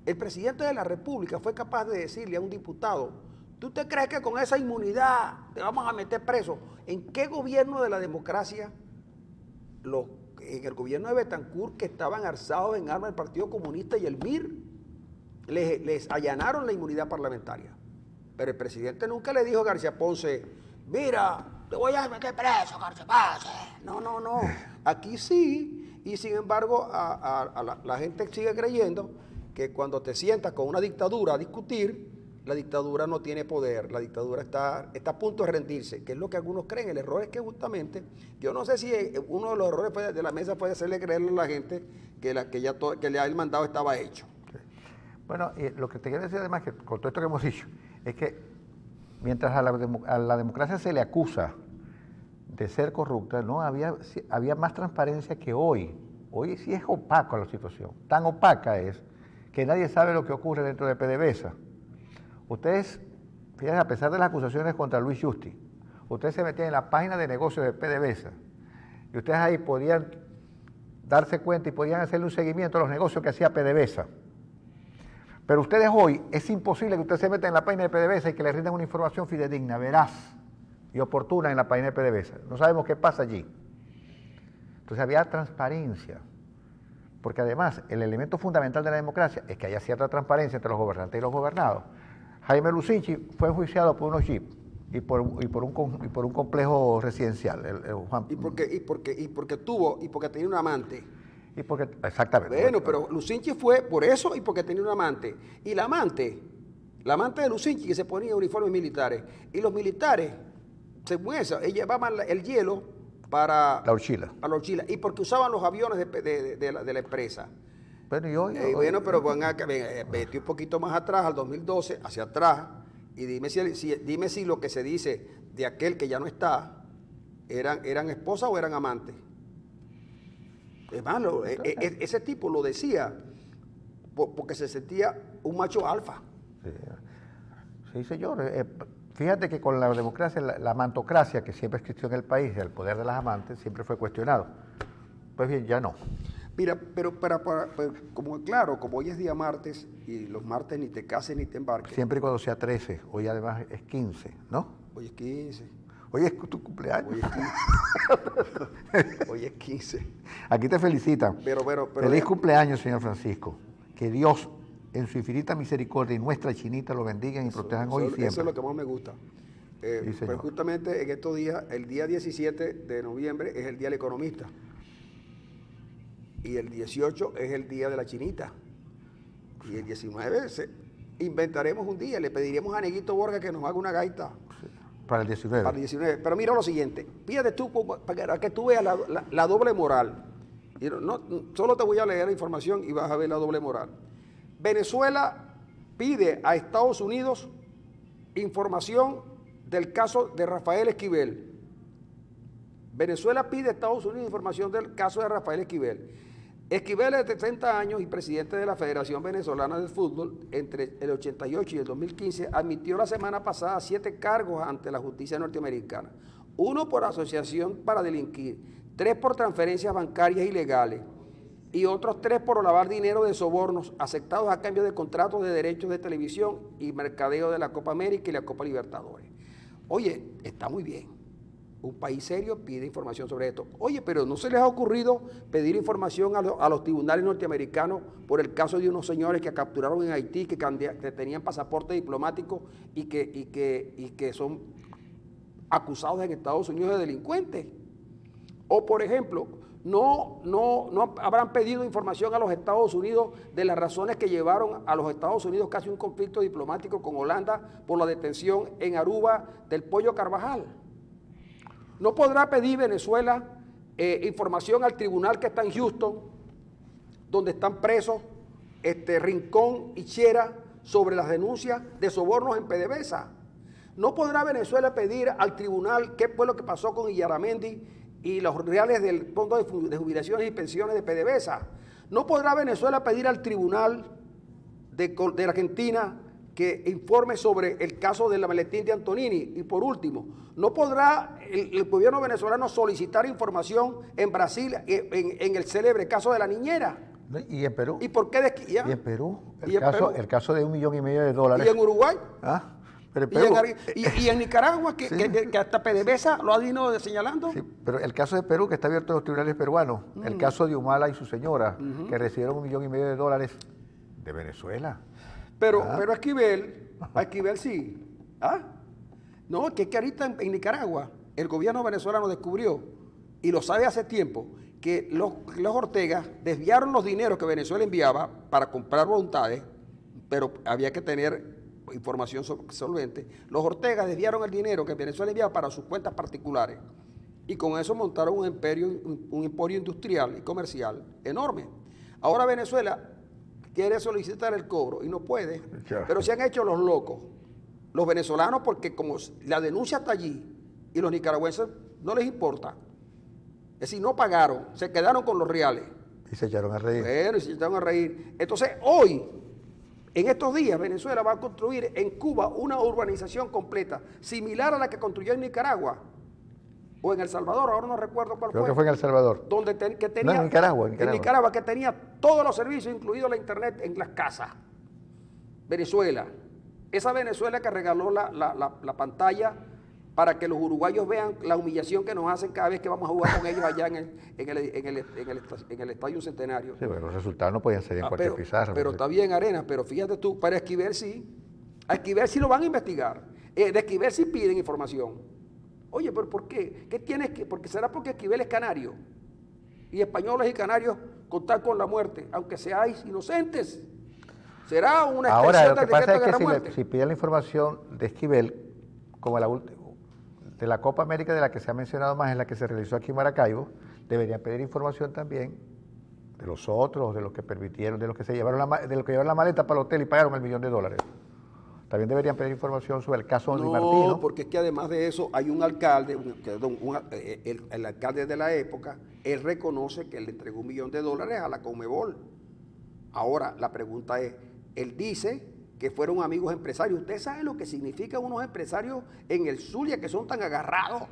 el presidente de la República fue capaz de decirle a un diputado: ¿tú te crees que con esa inmunidad te vamos a meter preso? ¿En qué gobierno de la democracia? En el gobierno de Betancourt, que estaban alzados en armas el Partido Comunista y el MIR, les allanaron la inmunidad parlamentaria. Pero el presidente nunca le dijo a García Ponce: mira, te voy a meter preso, García Ponce. No. Aquí sí, y sin embargo la gente sigue creyendo que cuando te sientas con una dictadura a discutir, la dictadura no tiene poder, la dictadura está a punto de rendirse, que es lo que algunos creen. El error es que justamente, yo no sé si uno de los errores de la mesa puede hacerle creerle a la gente que el mandado estaba hecho. Sí. Bueno, lo que te quiero decir además, que con todo esto que hemos dicho, es que mientras a la democracia se le acusa de ser corrupta, no había más transparencia que hoy. Hoy sí es opaca la situación. Tan opaca es que nadie sabe lo que ocurre dentro de PDVSA. Ustedes, fíjense, a pesar de las acusaciones contra Luis Justi, ustedes se metían en la página de negocios de PDVSA y ustedes ahí podían darse cuenta y podían hacerle un seguimiento a los negocios que hacía PDVSA. Pero ustedes hoy, es imposible que ustedes se metan en la página de PDVSA y que le rindan una información fidedigna, veraz y oportuna en la página de PDVSA. No sabemos qué pasa allí. Entonces había transparencia, porque además el elemento fundamental de la democracia es que haya cierta transparencia entre los gobernantes y los gobernados. Jaime Lucinchi fue enjuiciado por unos jeeps y por un complejo residencial. ¿Y porque tenía un amante? Exactamente. Bueno, pero Lucinchi fue por eso y porque tenía un amante. Y la amante de Lucinchi que se ponía uniformes militares. Y los militares, según eso, ellos llevaban el hielo para la horchila. Y porque usaban los aviones de la empresa. Bueno, pero vete un poquito más atrás, al 2012, hacia atrás, y dime si lo que se dice de aquel que ya no está, eran esposas o eran amantes. Hermano, ese tipo lo decía porque se sentía un macho alfa. Sí, señor. Fíjate que con la democracia, la amantocracia que siempre existió en el país, el poder de las amantes, siempre fue cuestionado. Pues bien, ya no. Mira, pero como hoy es día martes, y los martes ni te cases ni te embarques. Siempre y cuando sea 13, hoy además es 15, ¿no? Hoy es 15. Hoy es tu cumpleaños. Hoy es 15. Hoy es 15. Aquí te felicitan. Pero Feliz cumpleaños, señor Francisco. Que Dios, en su infinita misericordia, y nuestra chinita lo bendigan y protejan hoy y siempre. Eso es lo que más me gusta. Sí, pues justamente en estos días, el día 17 de noviembre es el Día del Economista. Y el 18 es el Día de la Chinita. Y el 19 inventaremos un día, le pediremos a Neguito Borja que nos haga una gaita. Para el 19. Para el 19. Pero mira lo siguiente, fíjate tú para que tú veas la doble moral. Y no, solo te voy a leer la información y vas a ver la doble moral. Venezuela pide a Estados Unidos información del caso de Rafael Esquivel. Venezuela pide a Estados Unidos información del caso de Rafael Esquivel. Esquivel es de 30 años y presidente de la Federación Venezolana de Fútbol. Entre el 88 y el 2015 admitió la semana pasada 7 cargos ante la justicia norteamericana. 1 por asociación para delinquir, 3 por transferencias bancarias ilegales y otros 3 por lavar dinero de sobornos aceptados a cambio de contratos de derechos de televisión y mercadeo de la Copa América y la Copa Libertadores. Oye, está muy bien. Un país serio pide información sobre esto. Oye, pero ¿no se les ha ocurrido pedir información a los tribunales norteamericanos por el caso de unos señores que capturaron en Haití, que tenían pasaporte diplomático y que son acusados en Estados Unidos de delincuentes? O, por ejemplo, no habrán pedido información a los Estados Unidos de las razones que llevaron a los Estados Unidos casi un conflicto diplomático con Holanda por la detención en Aruba del Pollo Carvajal. ¿No podrá pedir Venezuela información al tribunal que está en Houston, donde están presos Rincón y Chera, sobre las denuncias de sobornos en PDVSA? ¿No podrá Venezuela pedir al tribunal qué fue lo que pasó con Illaramendi y los reales del Fondo de Jubilaciones y Pensiones de PDVSA? ¿No podrá Venezuela pedir al tribunal de Argentina que informe sobre el caso del maletín de Antonini? Y por último, ¿no podrá el gobierno venezolano solicitar información en Brasil en el célebre caso de la niñera? ¿Y en Perú? ¿Y por qué ¿Y en Perú? El caso de $1,5 millones. ¿Y en Uruguay? Pero en Perú, ¿Y en Nicaragua, que hasta PDVSA lo ha venido señalando? Sí, pero el caso de Perú, que está abierto en los tribunales peruanos, el caso de Humala y su señora, que recibieron $1,5 millones de Venezuela. Pero a Esquivel sí. No, que ahorita en Nicaragua el gobierno venezolano descubrió, y lo sabe hace tiempo, que los Ortega desviaron los dineros que Venezuela enviaba para comprar voluntades, pero había que tener información solvente. Los Ortega desviaron el dinero que Venezuela enviaba para sus cuentas particulares y con eso montaron un emporio industrial y comercial enorme. Ahora Venezuela quiere solicitar el cobro y no puede, pero se han hecho los locos, los venezolanos, porque como la denuncia está allí y los nicaragüenses no les importa. Es decir, no pagaron, se quedaron con los reales. Y se echaron a reír. Bueno, y se echaron a reír. Entonces, hoy, en estos días, Venezuela va a construir en Cuba una urbanización completa, similar a la que construyó en Nicaragua, o en El Salvador, ahora no recuerdo cuál fue. Creo que fue en El Salvador. Que tenía, no, en Nicaragua. En Nicaragua, que tenía todos los servicios, incluido la internet, en las casas. Venezuela. Esa Venezuela que regaló la pantalla para que los uruguayos vean la humillación que nos hacen cada vez que vamos a jugar con ellos allá en el Estadio Centenario. Sí, bueno, los resultados no podían ser en cualquier pizarra. Pero está bien, Arenas, pero fíjate tú, para Esquivel sí. A Esquivel sí lo van a investigar. De Esquivel sí piden información. Oye, pero ¿por qué? ¿Qué tienes que? Porque será porque Esquivel es canario. Y españoles y canarios contar con la muerte, aunque seáis inocentes. Será una Ahora, expresión lo que del pasa decreto es de que guerra-muerte. si piden la información de Esquivel, como de la Copa América, de la que se ha mencionado más, es la que se realizó aquí en Maracaibo, deberían pedir información también de los otros, de los que permitieron, de los que se llevaron de los que llevaron la maleta para el hotel y pagaron $1 millón. También deberían pedir información sobre el caso Di Martino. No, porque es que además de eso hay un alcalde, el alcalde de la época, él reconoce que él le entregó $1 millón a la Conmebol. Ahora, la pregunta es, él dice que fueron amigos empresarios. ¿Usted sabe lo que significan unos empresarios en el Zulia que son tan agarrados?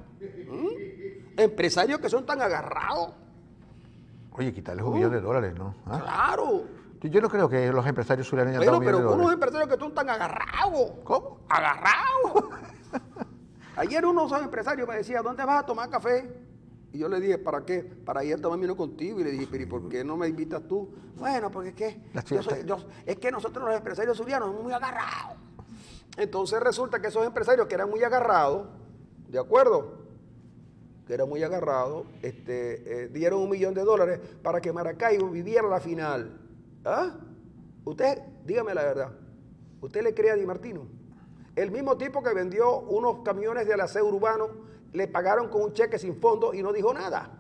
Empresarios que son tan agarrados. Oye, quitarles $1 millón, ¿no? ¿Ah? Claro. Yo no creo que los empresarios zulianos hayan Bueno, dado $1 millón. pero unos empresarios que son tan agarrados. ¿Cómo? Agarrados. Ayer uno de esos empresarios me decía, ¿dónde vas a tomar café? Y yo le dije, ¿para qué? Para ir a tomar vino contigo. Y le dije, pero ¿y por qué no me invitas tú? Bueno, porque es que, es que nosotros los empresarios zulianos somos muy agarrados. Entonces resulta que esos empresarios que eran muy agarrados, ¿de acuerdo? Que eran muy agarrados, dieron $1 millón para que Maracaibo viviera la final. ¿Ah? Usted, dígame la verdad, ¿usted le cree a Di Martino? El mismo tipo que vendió unos camiones del aseo urbano, le pagaron con un cheque sin fondo y no dijo nada.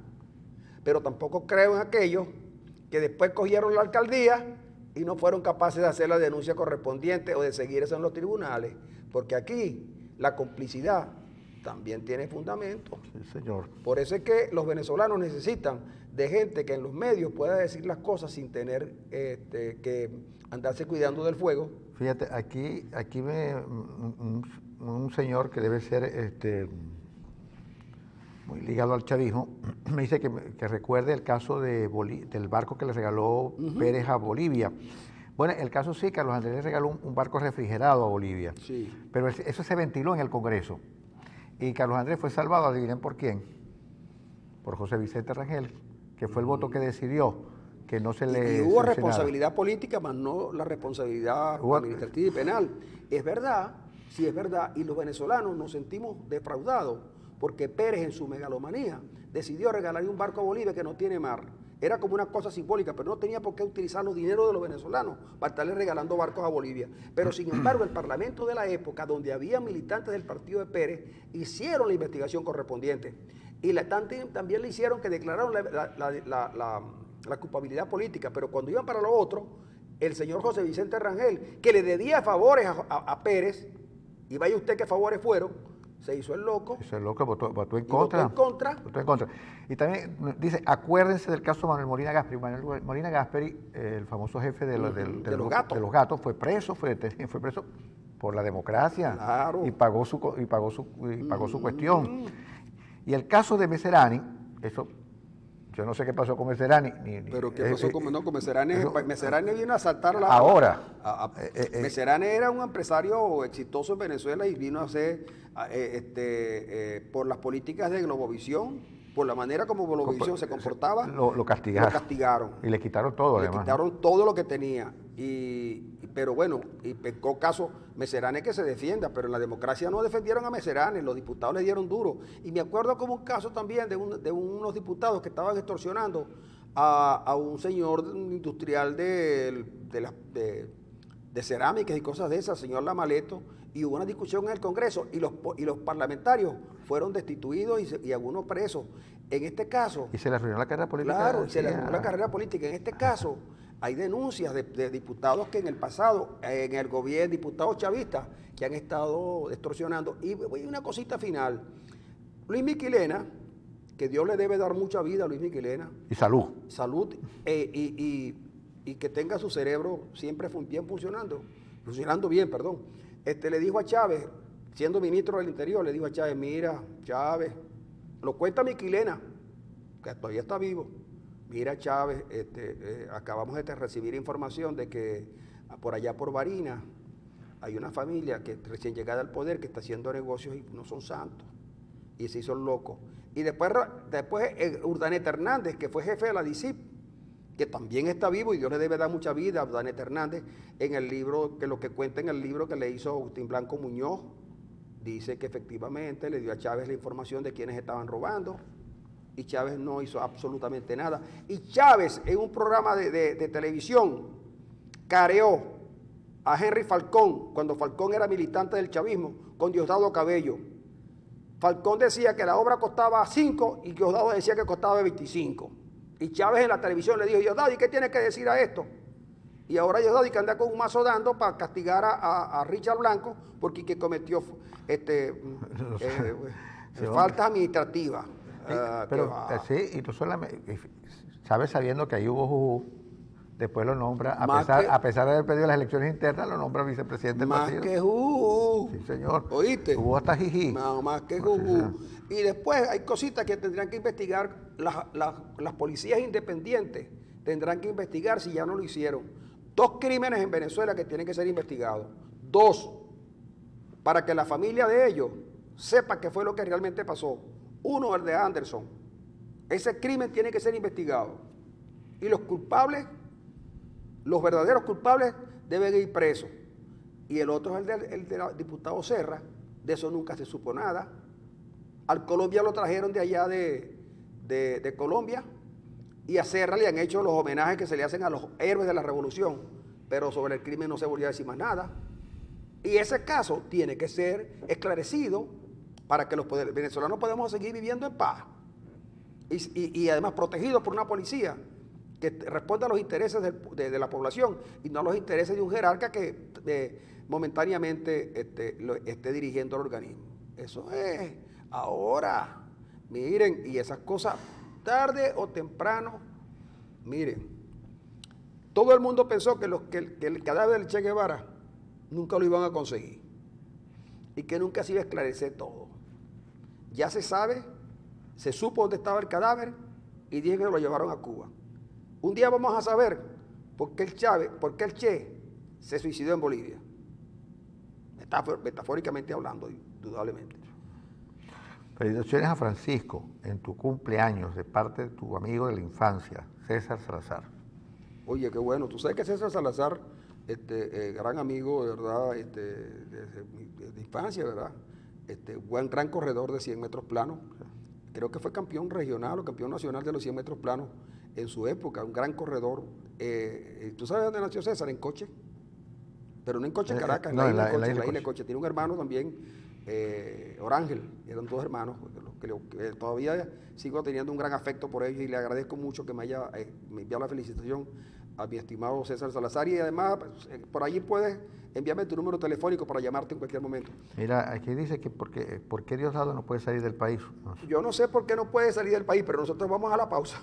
Pero tampoco creo en aquellos que después cogieron la alcaldía y no fueron capaces de hacer la denuncia correspondiente o de seguir eso en los tribunales. Porque aquí la complicidad también tiene fundamento. Sí, señor. Por eso es que los venezolanos necesitan de gente que en los medios pueda decir las cosas sin tener que andarse cuidando del fuego. Fíjate, aquí un señor que debe ser muy ligado al chavismo, me dice que recuerde el caso del barco que le regaló Pérez a Bolivia. Bueno, el caso sí, Carlos Andrés le regaló un barco refrigerado a Bolivia, Sí. pero eso se ventiló en el Congreso. Y Carlos Andrés fue salvado, adivinen por quién, por José Vicente Rangel, que fue el voto que decidió que no se le Y hubo sancionara. responsabilidad política, más no la responsabilidad administrativa y penal. Es verdad, sí es verdad, y los venezolanos nos sentimos defraudados porque Pérez en su megalomanía decidió regalarle un barco a Bolivia que no tiene mar. Era como una cosa simbólica, pero no tenía por qué utilizar los dineros de los venezolanos para estarle regalando barcos a Bolivia. Pero sin embargo, el Parlamento de la época, donde había militantes del partido de Pérez, hicieron la investigación correspondiente. Y también le hicieron que declararon la culpabilidad política, pero cuando iban para lo otro, el señor José Vicente Rangel, que le debía favores a Pérez, y vaya usted qué favores fueron, se hizo el loco. Se hizo el loco, votó en contra. Votó en contra. Y también dice, acuérdense del caso Manuel Molina Gasperi. Manuel Molina Gasperi, el famoso jefe de los gatos, fue preso por la democracia. Claro. Y pagó su cuestión. Y el caso de Meserani, eso, yo no sé qué pasó con Meserani. Pero ¿qué pasó con Meserani? Meserani vino a asaltar ahora. Meserani era un empresario exitoso en Venezuela y vino a hacer, por las políticas de Globovisión, por la manera como Globovisión se comportaba, lo castigaron. Y le quitaron todo, además. Le quitaron todo lo que tenía. Pero bueno, y pecó caso Meserani que se defienda, pero en la democracia no defendieron a Meserani, los diputados le dieron duro. Y me acuerdo como un caso también de unos diputados que estaban extorsionando a un señor industrial de cerámicas y cosas de esas, señor Lamaleto, y hubo una discusión en el Congreso y los parlamentarios fueron destituidos y algunos presos. En este caso... Y se le arruinó la carrera política. Claro, se le arruinó la carrera política. En este caso hay denuncias de diputados que en el pasado, en el gobierno, diputados chavistas, que han estado extorsionando. Y una cosita final. Luis Miquilena, que Dios le debe dar mucha vida a Luis Miquilena. Y salud. Salud y que tenga su cerebro siempre bien funcionando bien, perdón. Le dijo a Chávez, siendo ministro del Interior, le dijo a Chávez, mira, Chávez, lo cuenta Miquilena, que todavía está vivo. Mira, Chávez, acabamos de recibir información de que por allá por Barinas hay una familia que recién llegada al poder que está haciendo negocios y no son santos. y se hizo el loco. Y después Urdaneta Hernández, que fue jefe de la DICIP, que también está vivo y Dios le debe dar mucha vida a Urdaneta Hernández, en el libro, que lo que cuenta en el libro que le hizo Agustín Blanco Muñoz, dice que efectivamente le dio a Chávez la información de quienes estaban robando, y Chávez no hizo absolutamente nada. Y Chávez, en un programa de televisión, careó a Henry Falcón, cuando Falcón era militante del chavismo, con Diosdado Cabello. Falcón decía que la obra costaba 5 y Diosdado decía que costaba 25. Y Chávez en la televisión le dijo, Diosdado, ¿y qué tienes que decir a esto? Y ahora Diosdado que anda con un mazo dando para castigar a Richard Blanco porque que cometió faltas administrativas. Pero sí, y tú solamente, Chávez sabiendo que ahí hubo juju, después lo nombra, a pesar de haber perdido las elecciones internas, lo nombra vicepresidente del partido. Más que juju. Sí, señor. ¿Oíste? Hubo hasta jijí. No, más que juju. Y después hay cositas que tendrán que investigar las policías independientes. Tendrán que investigar si ya no lo hicieron. 2 crímenes en Venezuela que tienen que ser investigados. 2, para que la familia de ellos sepa qué fue lo que realmente pasó. 1, el de Anderson. Ese crimen tiene que ser investigado. Y los culpables, los verdaderos culpables, deben ir presos. Y el otro es el del diputado Serra. De eso nunca se supo nada. Al Colombia lo trajeron de allá de Colombia. Y a Serra le han hecho los homenajes que se le hacen a los héroes de la revolución. Pero sobre el crimen no se volvió a decir más nada. Y ese caso tiene que ser esclarecido para que los venezolanos podamos seguir viviendo en paz. Y además protegidos por una policía que responda a los intereses de la población y no a los intereses de un jerarca que momentáneamente esté dirigiendo el organismo. Eso es ahora. Miren, y esas cosas, tarde o temprano, miren, todo el mundo pensó que el cadáver del Che Guevara nunca lo iban a conseguir y que nunca se iba a esclarecer todo. Ya se sabe, se supo dónde estaba el cadáver y dije que lo llevaron a Cuba. Un día vamos a saber por qué el Che se suicidó en Bolivia. Metafóricamente hablando, indudablemente. Felicitaciones a Francisco en tu cumpleaños de parte de tu amigo de la infancia, César Salazar. Oye, qué bueno. Tú sabes que César Salazar, gran amigo, de verdad, de infancia, ¿verdad? Gran corredor de 100 metros planos. Creo que fue campeón regional o campeón nacional de los 100 metros planos en su época. Un gran corredor. ¿Tú sabes dónde nació César? En Coche. Pero no en Coche Caracas, en la isla de Coche. Tiene un hermano también, Orángel. Eran 2 hermanos. Que todavía sigo teniendo un gran afecto por ellos y le agradezco mucho que me enviado la felicitación a mi estimado César Salazar. Y además, por allí puedes enviarme tu número telefónico para llamarte en cualquier momento. Mira, aquí dice que ¿por qué Diosdado no puede salir del país? No sé. Yo no sé por qué no puede salir del país, pero nosotros vamos a la pausa.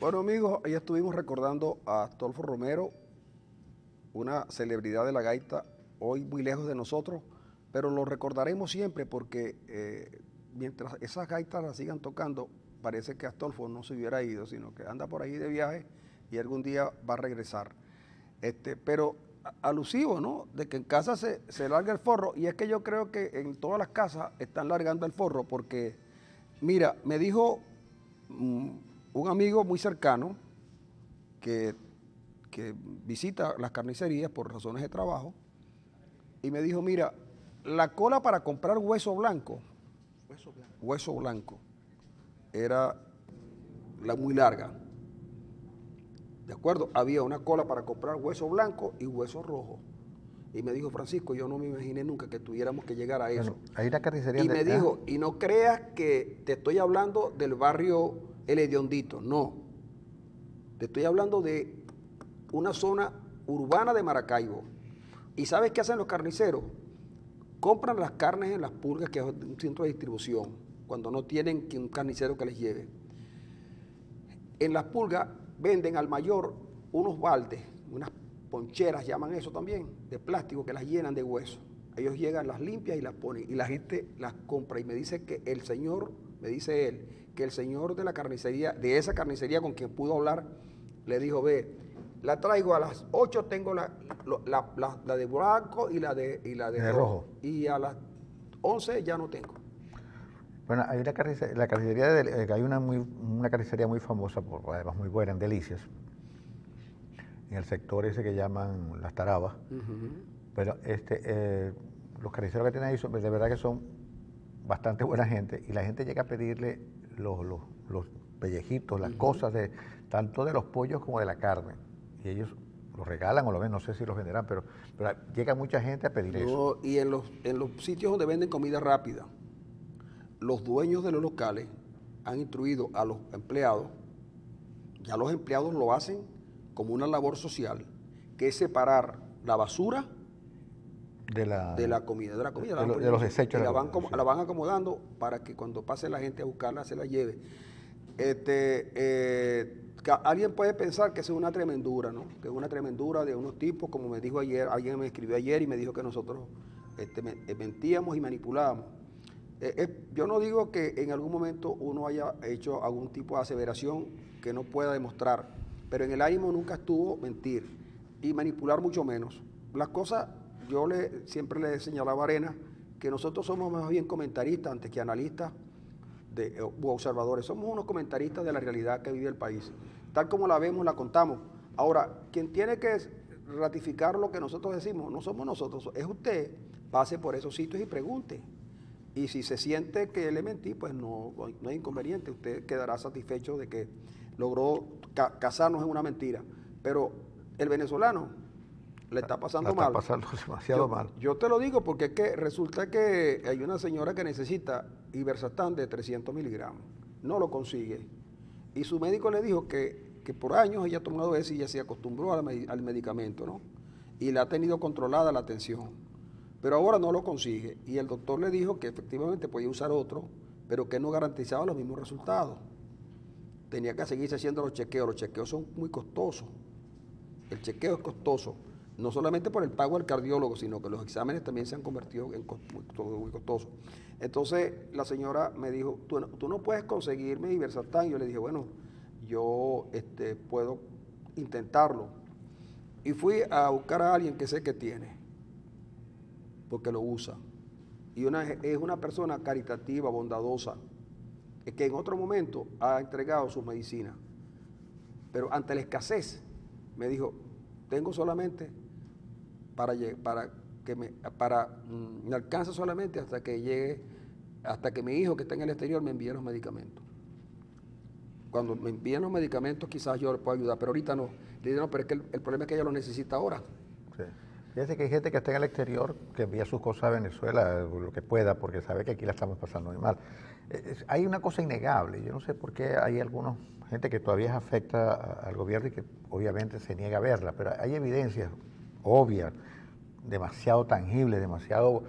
Bueno, amigos, ahí estuvimos recordando a Astolfo Romero, una celebridad de la gaita, hoy muy lejos de nosotros, pero lo recordaremos siempre porque mientras esas gaitas las sigan tocando, parece que Astolfo no se hubiera ido, sino que anda por ahí de viaje y algún día va a regresar. Pero alusivo, ¿no? De que en casa se larga el forro, y es que yo creo que en todas las casas están largando el forro, porque, mira, me dijo un amigo muy cercano que visita las carnicerías por razones de trabajo, y me dijo, mira, la cola para comprar hueso blanco era muy larga. ¿De acuerdo? Había una cola para comprar hueso blanco y hueso rojo. Y me dijo, Francisco, yo no me imaginé nunca que tuviéramos que llegar a eso. Bueno, hay una carnicería. Y me dijo, y no creas que te estoy hablando del barrio El Hediondito, no. Te estoy hablando de una zona urbana de Maracaibo. ¿Y sabes qué hacen los carniceros? Compran las carnes en las pulgas, que es un centro de distribución, cuando no tienen un carnicero que les lleve. En las pulgas venden al mayor unos baldes, unas poncheras, llaman eso también, de plástico, que las llenan de hueso. Ellos llegan, las limpian y las ponen, y la gente las compra. Y me dice que el señor, me dice él, que el señor de la carnicería, de esa carnicería con quien pudo hablar, le dijo, ve, La traigo a las 8, tengo la de blanco y la de rojo. Y a las 11 ya no tengo. Bueno, hay la carnicería hay una carnicería muy famosa, además muy buena, en Delicias, en el sector ese que llaman Las Tarabas. Pero los carniceros que tienen ahí de verdad que son bastante buena gente, y la gente llega a pedirle los pellejitos, las cosas, tanto de los pollos como de la carne. Y ellos los regalan o lo ven, no sé si los venderán, pero llega mucha gente a pedir eso. Y en los sitios donde venden comida rápida, los dueños de los locales han instruido a los empleados, ya los empleados lo hacen como una labor social, que es separar la basura de la comida, de los desechos. La van acomodando para que cuando pase la gente a buscarla se la lleve. Alguien puede pensar que es una tremendura, ¿no? Que es una tremendura de unos tipos, como me dijo ayer, alguien me escribió ayer y me dijo que nosotros mentíamos y manipulábamos. Yo no digo que en algún momento uno haya hecho algún tipo de aseveración que no pueda demostrar, pero en el ánimo nunca estuvo mentir y manipular mucho menos. Las cosas, siempre le señalaba a Arena que nosotros somos más bien comentaristas antes que analistas u observadores. Somos unos comentaristas de la realidad que vive el país. Tal como la vemos, la contamos. Ahora, quien tiene que ratificar lo que nosotros decimos, no somos nosotros, es usted. Pase por esos sitios y pregunte. Y si se siente que le mentí, pues no hay inconveniente. Usted quedará satisfecho de que logró casarnos en una mentira. Pero el venezolano le está pasando mal. Está pasando demasiado mal. Yo te lo digo porque es que resulta que hay una señora que necesita Iversatán de 300 miligramos. No lo consigue. Y su médico le dijo que por años ella ha tomado eso y ya se acostumbró al medicamento, ¿no? Y le ha tenido controlada la tensión. Pero ahora no lo consigue. Y el doctor le dijo que efectivamente podía usar otro, pero que no garantizaba los mismos resultados. Tenía que seguirse haciendo los chequeos. Los chequeos son muy costosos. El chequeo es costoso. No solamente por el pago al cardiólogo, sino que los exámenes también se han convertido en muy costosos. Entonces la señora me dijo, tú no puedes conseguirme Iversatán. Yo le dije, bueno, yo puedo intentarlo. Y fui a buscar a alguien que sé que tiene, porque lo usa. Y es una persona caritativa, bondadosa, que en otro momento ha entregado sus medicinas. Pero ante la escasez, me dijo, tengo solamente me alcanza solamente hasta que mi hijo que está en el exterior me envíe los medicamentos. Cuando me envíen los medicamentos quizás yo le pueda ayudar, pero ahorita no. Le dije, no, pero es que el problema es que ella lo necesita ahora. Sí. Fíjese que hay gente que está en el exterior que envía sus cosas a Venezuela, lo que pueda, porque sabe que aquí la estamos pasando muy mal. Hay una cosa innegable, yo no sé por qué hay alguna gente que todavía afecta al gobierno y que obviamente se niega a verla, pero hay evidencias obvias, demasiado tangibles, demasiado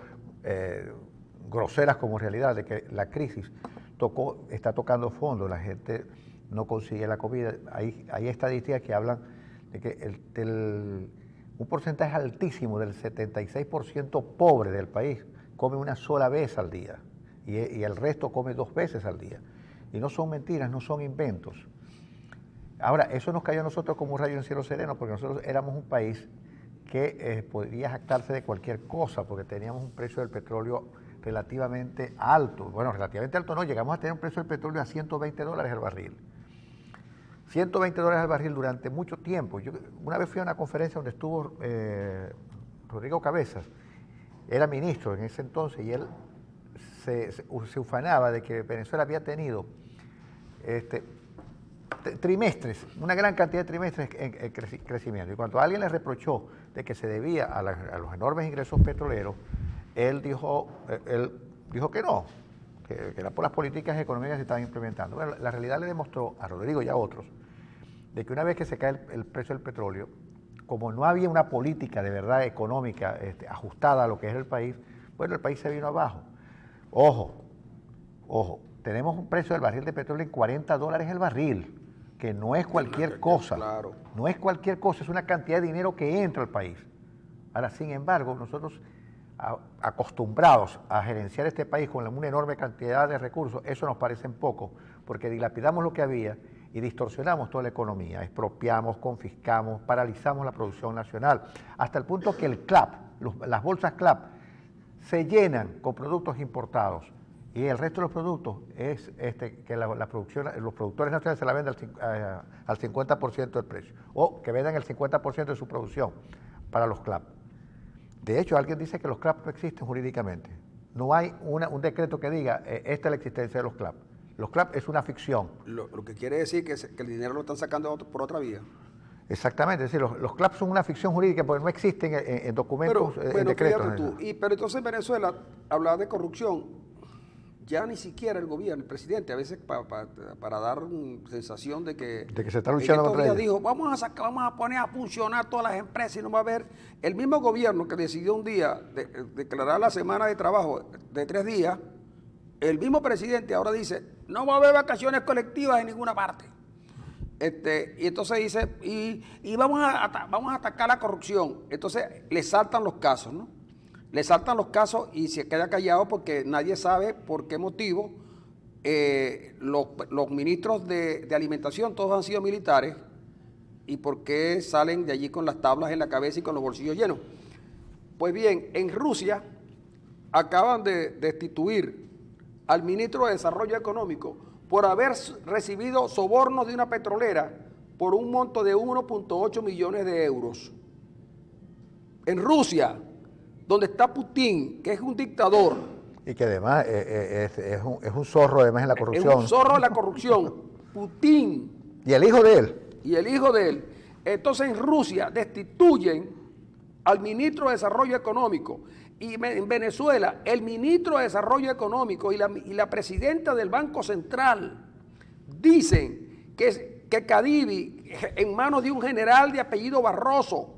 groseras como realidad, de que la crisis está tocando fondo, la gente no consigue la comida. Hay estadísticas que hablan de que un porcentaje altísimo del 76% pobre del país come una sola vez al día y el resto come 2 veces al día. Y no son mentiras, no son inventos. Ahora, eso nos cayó a nosotros como un rayo en cielo sereno, porque nosotros éramos un país que podría jactarse de cualquier cosa, porque teníamos un precio del petróleo relativamente alto. Bueno, relativamente alto no, llegamos a tener un precio del petróleo a $120 el barril. $120 al barril durante mucho tiempo. Yo una vez fui a una conferencia donde estuvo Rodrigo Cabezas, era ministro en ese entonces, y él se ufanaba de que Venezuela había tenido trimestres, una gran cantidad de trimestres en crecimiento. Y cuando alguien le reprochó de que se debía a los enormes ingresos petroleros, él dijo que no, que era por las políticas económicas que se estaban implementando. Bueno, la realidad le demostró a Rodrigo y a otros de que una vez que se cae el precio del petróleo, como no había una política de verdad económica ajustada a lo que es el país, bueno, el país se vino abajo. Ojo, tenemos un precio del barril de petróleo en $40 el barril, que no es cualquier cosa. Claro. No es cualquier cosa, es una cantidad de dinero que entra al país. Ahora, sin embargo, nosotros acostumbrados a gerenciar este país con una enorme cantidad de recursos, eso nos parece poco, porque dilapidamos lo que había y distorsionamos toda la economía, expropiamos, confiscamos, paralizamos la producción nacional, hasta el punto que el CLAP, las bolsas CLAP, se llenan con productos importados y el resto de los productos es que la producción, los productores nacionales se la venden al 50% del precio, o que vendan el 50% de su producción para los CLAP. De hecho, alguien dice que los CLAP no existen jurídicamente. No hay un decreto que diga esta es la existencia de los CLAP. Los CLAP es una ficción. Lo que quiere decir que el dinero lo están sacando por otra vía. Exactamente, es decir, los CLAP son una ficción jurídica porque no existen en documentos, en decretos. Pero entonces en Venezuela, hablar de corrupción, ya ni siquiera el gobierno, el presidente, a veces para dar una sensación de que se está luchando contra ellos. Dijo, vamos a poner a funcionar todas las empresas y no va a haber el mismo gobierno que decidió un día declarar la semana de trabajo de 3 días, el mismo presidente ahora dice, no va a haber vacaciones colectivas en ninguna parte. Y entonces dice, y vamos a atacar la corrupción. Entonces le saltan los casos, ¿no? Le saltan los casos y se queda callado porque nadie sabe por qué motivo los ministros de alimentación todos han sido militares y por qué salen de allí con las tablas en la cabeza y con los bolsillos llenos. Pues bien, en Rusia acaban de destituir al ministro de Desarrollo Económico por haber recibido sobornos de una petrolera por un monto de 1.8 millones de euros. En Rusia, donde está Putin, que es un dictador. Y que además es un zorro además en la corrupción. Es un zorro en la corrupción. Putin. Y el hijo de él. Y el hijo de él. Entonces en Rusia destituyen al ministro de Desarrollo Económico. Y en Venezuela, el ministro de Desarrollo Económico y la presidenta del Banco Central dicen que Cadivi, en manos de un general de apellido Barroso,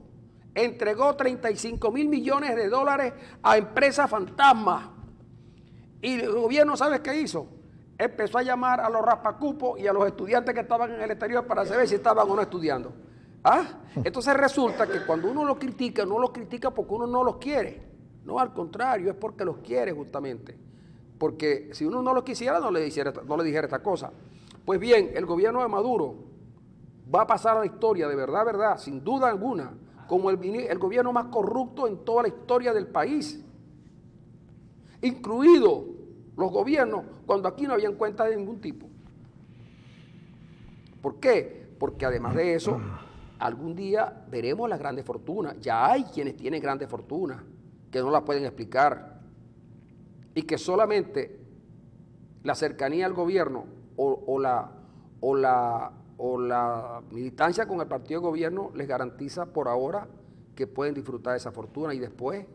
entregó 35.000 millones de dólares a empresas fantasmas. Y el gobierno, ¿sabes qué hizo? Empezó a llamar a los raspacupos y a los estudiantes que estaban en el exterior para saber si estaban o no estudiando. Entonces resulta que cuando uno lo critica, no lo critica porque uno no los quiere. No, al contrario, es porque los quiere justamente. Porque si uno no los quisiera, no le dijera esta cosa. Pues bien, el gobierno de Maduro va a pasar a la historia, de verdad, sin duda alguna, como el gobierno más corrupto en toda la historia del país, incluidos los gobiernos cuando aquí no habían cuentas de ningún tipo. ¿Por qué? Porque además de eso, algún día veremos las grandes fortunas. Ya hay quienes tienen grandes fortunas que no las pueden explicar y que solamente la cercanía al gobierno o la militancia con el partido de gobierno les garantiza por ahora que pueden disfrutar de esa fortuna y después.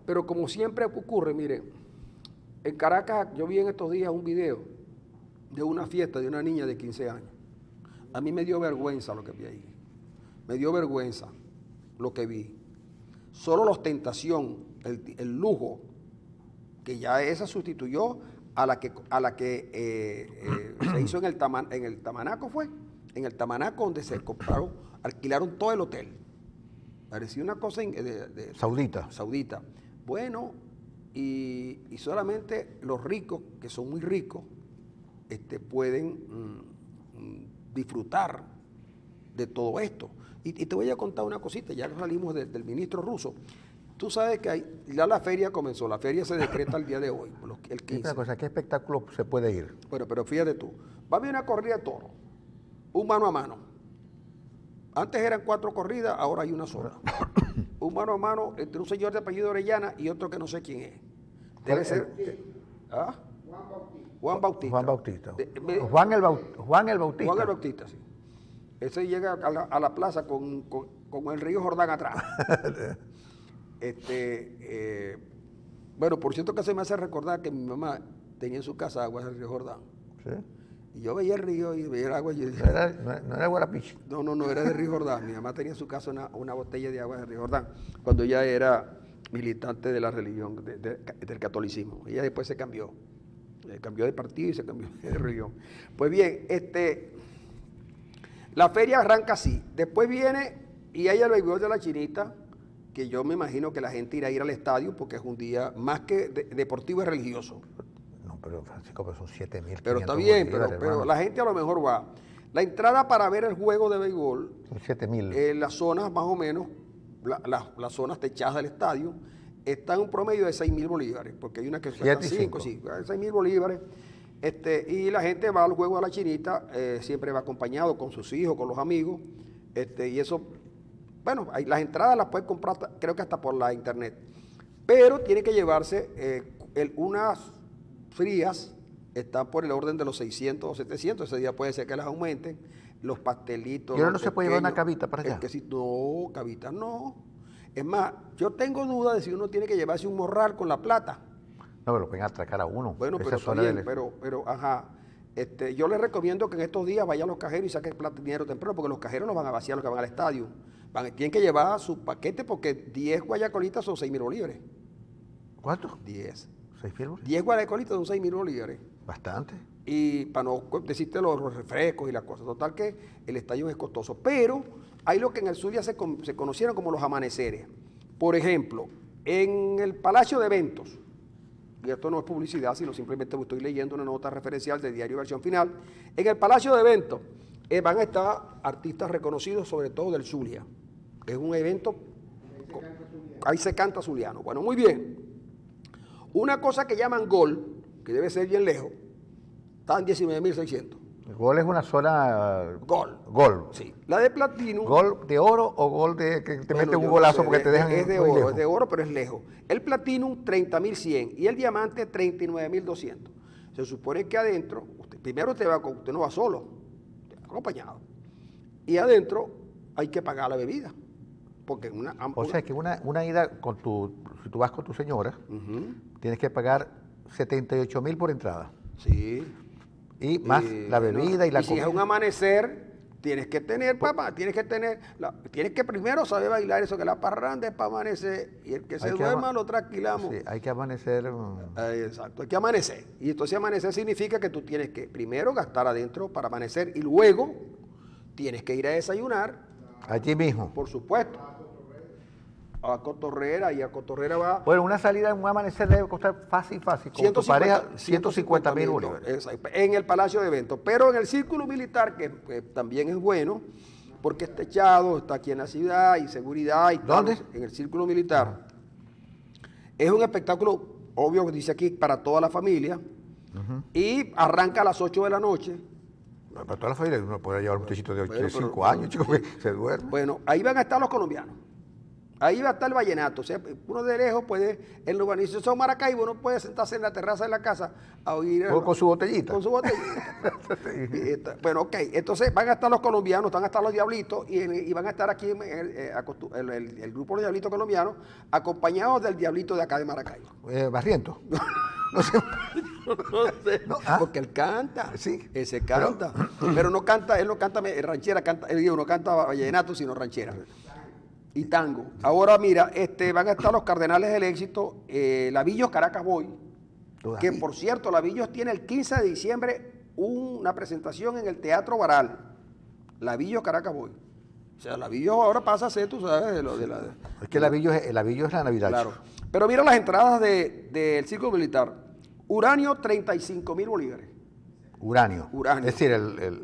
Pero como siempre ocurre, miren, en Caracas yo vi en estos días un video de una fiesta de una niña de 15 años. A mí me dio vergüenza lo que vi ahí. Me dio vergüenza lo que vi. Solo la ostentación, el lujo, que ya esa sustituyó a la que se hizo en el Tamanaco, fue. En el Tamanaco, donde se compraron, alquilaron todo el hotel. Parecía una cosa saudita. Bueno, y solamente los ricos, que son muy ricos, pueden disfrutar de todo esto. Y te voy a contar una cosita, ya salimos del ministro ruso. Tú sabes que ya la feria comenzó, la feria se decreta el día de hoy, el 15. Una cosa, ¿qué espectáculo se puede ir? Bueno, pero fíjate tú, va a haber una corrida de toros, un mano a mano. Antes eran 4 corridas, ahora hay una sola. Un mano a mano entre un señor de apellido Orellana y otro que no sé quién es. Debe ser... Juan Bautista. Juan Bautista. Juan el Bautista. Juan el Bautista, sí. Ese llega a la plaza con el río Jordán atrás. Bueno, por cierto que se me hace recordar que mi mamá tenía en su casa aguas del río Jordán. ¿Sí? Y yo veía el río y veía el agua. Y yo decía, no era Guarapiche. No, era del río Jordán. Mi mamá tenía en su casa una botella de agua del río Jordán, cuando ella era militante de la religión, del catolicismo. Ella después se cambió de partido y se cambió de religión. Pues bien, la feria arranca así. Después viene y hay el béisbol de la Chinita, que yo me imagino que la gente irá a ir al estadio porque es un día más que deportivo y religioso. No, No, pero Francisco, pues son 7.500 Pero está bien, bolívares, pero hermano. la gente a lo mejor va. La entrada para ver el juego de béisbol, Son 7.000. en las zonas más o menos, las zonas techadas del estadio, está en un promedio de 6.000 bolívares, porque hay una que cuesta 7 y 5, 6.000 bolívares. Y la gente va al juego de la Chinita, siempre va acompañado con sus hijos, con los amigos, y eso, bueno, las entradas las puede comprar, creo que hasta por la internet, pero tiene que llevarse unas frías, están por el orden de los 600 o 700, ese día puede ser que las aumenten, los pastelitos. ¿Y ahora no los se puede llevar una pequeños, cavita para allá? no, cavitas no. Es más, yo tengo duda de si uno tiene que llevarse un morral con la plata. No, pero lo pueden atracar a uno. Bueno, Esa pero está zona bien, del- pero, ajá. Yo les recomiendo que en estos días vayan a los cajeros y saquen dinero temprano, porque los cajeros los van a vaciar los que van al estadio. Tienen que llevar su paquete porque 10 guayacolitas son 6.000 bolívares. ¿Cuánto? 10. 6.000 bolívares. 10 guayacolitas son 6.000 bolívares. Bastante. Y para no decirte los refrescos y las cosas. Total que el estadio es costoso. Pero hay lo que en el Zulia se conocieron como los amaneceres. Por ejemplo, en el Palacio de Eventos, y esto no es publicidad, sino simplemente estoy leyendo una nota referencial del diario Versión Final, en el Palacio de Eventos van a estar artistas reconocidos, sobre todo del Zulia. Es un evento, ahí se canta zuliano. Bueno, muy bien. Una cosa que llaman gol, que debe ser bien lejos, está en 19.600. El gol es una zona... Gol. Gol. Sí. La de Platinum. ¿Gol de oro o gol de que te bueno, meten un yo no golazo sé, porque te dejan es de muy oro, lejos? es de oro, pero es lejos. El Platinum 30.100 y el diamante 39.200. Se supone que adentro, primero usted no va solo, usted va acompañado. Y adentro hay que pagar la bebida. Porque O sea que una ida si tú vas con tu señora, tienes que pagar 78.000 por entrada. sí. Y más la bebida y la si es comida. un amanecer, tienes que tener, papá, tienes que primero saber bailar eso que la parranda es para amanecer. Y el que se Hay que duerma lo tranquilamos. Sí, hay que amanecer. Exacto, hay que amanecer. Y entonces amanecer significa que tú tienes que primero gastar adentro para amanecer y luego tienes que ir a desayunar, Allí mismo. por supuesto. A Cotorrera, y a Cotorrera va Bueno, una salida en un amanecer debe costar fácil. Con tu pareja, 150.000 bolívares. Exacto, en el Palacio de Eventos. Pero en el Círculo Militar, que también es bueno, porque es techado, está aquí en la ciudad, y seguridad. Y ¿Dónde? En el Círculo Militar. Es un espectáculo, obvio, que dice aquí, para toda la familia. Y arranca a las 8 de la noche. Para toda la familia, uno puede llevar un muchachito de Bueno, 5 pero- años, chico, que se duerme. Bueno, ahí van a estar los colombianos. Ahí va a estar el vallenato. O sea, uno de lejos puede, en la urbanización Maracaibo, uno puede sentarse en la terraza de la casa a oír. O con su botellita. Con su botellita. Bueno, ok. Entonces van a estar los colombianos, van a estar los diablitos y van a estar aquí el grupo de los diablitos colombianos, acompañados del diablito de acá de Maracaibo. Barriento. No sé, No, ah. porque él canta. Sí. Ese canta. Pero no canta, él no canta ranchera, no canta vallenato, sino ranchera. Y tango. Ahora mira, van a estar los Cardenales del Éxito, Lavillos Caracas Boy, Todavía. que por cierto, Lavillos tiene el 15 de diciembre una presentación en el Teatro Baral. Lavillos Caracas Boy. O sea, Lavillos ahora pasa a ser, tú sabes, Es que el avillo es la Navidad. Claro. Pero mira las entradas del Círculo Militar. Uranio, 35.000 bolívares. Uranio. Uranio. Es decir,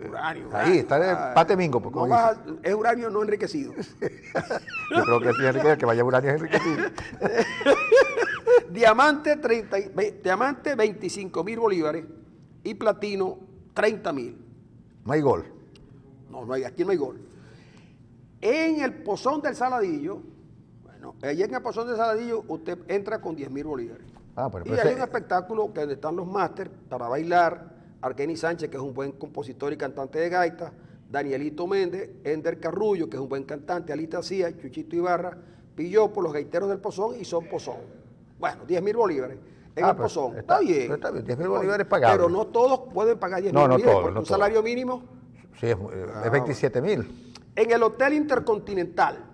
Uranio. ahí está de Ah, pate mingo. Pues, como no dice. es uranio no enriquecido. Yo creo que sí, Enrique, que vaya uranio es enriquecido. Diamante, 25.000 bolívares y platino 30.000. No hay gol. No, aquí no hay gol. En el Pozón del Saladillo, bueno, allí en el Pozón del Saladillo usted entra con 10.000 bolívares. Pero Y pues hay un espectáculo que donde están los máster para bailar, Argeni Sánchez, que es un buen compositor y cantante de gaita, Danielito Méndez, Ender Carrullo, que es un buen cantante, Alita Cía, Chuchito Ibarra, Pillopo, los gaiteros del Pozón y Son Pozón. Bueno, 10.000 bolívares en el pues, Pozón. está Bien. está bien, 10.000 bolívares pagables. Pero no todos pueden pagar 10.000 No, no bolívares, todos, porque no un todos. salario mínimo. Sí, es 27.000. En el Hotel Intercontinental.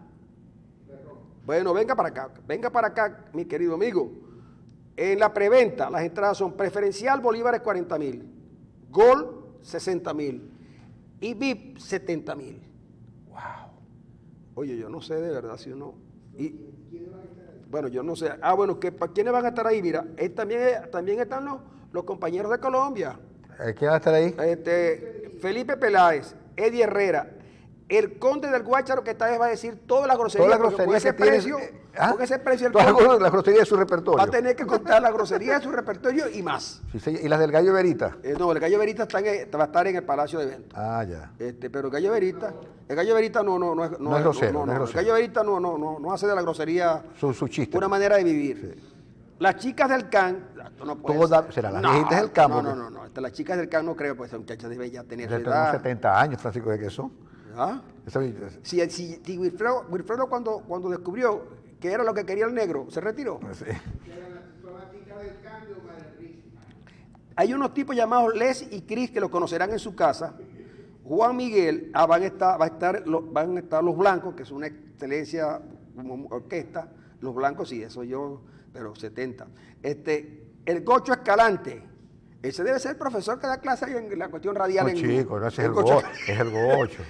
Bueno, venga para acá, mi querido amigo. En la preventa, las entradas son preferencial bolívares 40.000, Gol 60.000 y VIP 70.000. Wow. Oye, yo no sé de verdad si uno. Bueno, yo no sé. Bueno, ¿quiénes van a estar ahí? Mira, también están los compañeros de Colombia. ¿Quién va a estar ahí? Felipe Peláez, Eddie Herrera, el conde del Guácharo, que esta vez va a decir todas las groserías, Todas las porque groserías con ese precio el Todas conde las groserías de su repertorio. va a tener que contar las groserías de su repertorio y más. Sí, ¿y las del Gallo Verita? No, el Gallo Verita va a estar en el Palacio de Eventos. Ah, ya. Pero el Gallo Verita no es grosero, no es grosero. El Gallo Verita no hace de la grosería Su chiste. una manera de vivir. Sí. Las chicas del CAN, esto no puede ser. Serán las viejitas del campo. No. Las chicas del CAN no creo, pues esas muchachas deben ya tener su Tengo edad. 70 años, Francisco de Queso. ¿Ah? Si Wilfredo cuando descubrió que era lo que quería el negro, se retiró. Sí. Hay unos tipos llamados Les y Cris que lo conocerán en su casa. Juan Miguel, van a estar los blancos, que es una excelencia como orquesta. Los blancos, sí, eso yo, pero 70. El Gocho Escalante. Ese debe ser el profesor que da clase ahí en la cuestión radial. No, chico, no, ese es el Gocho.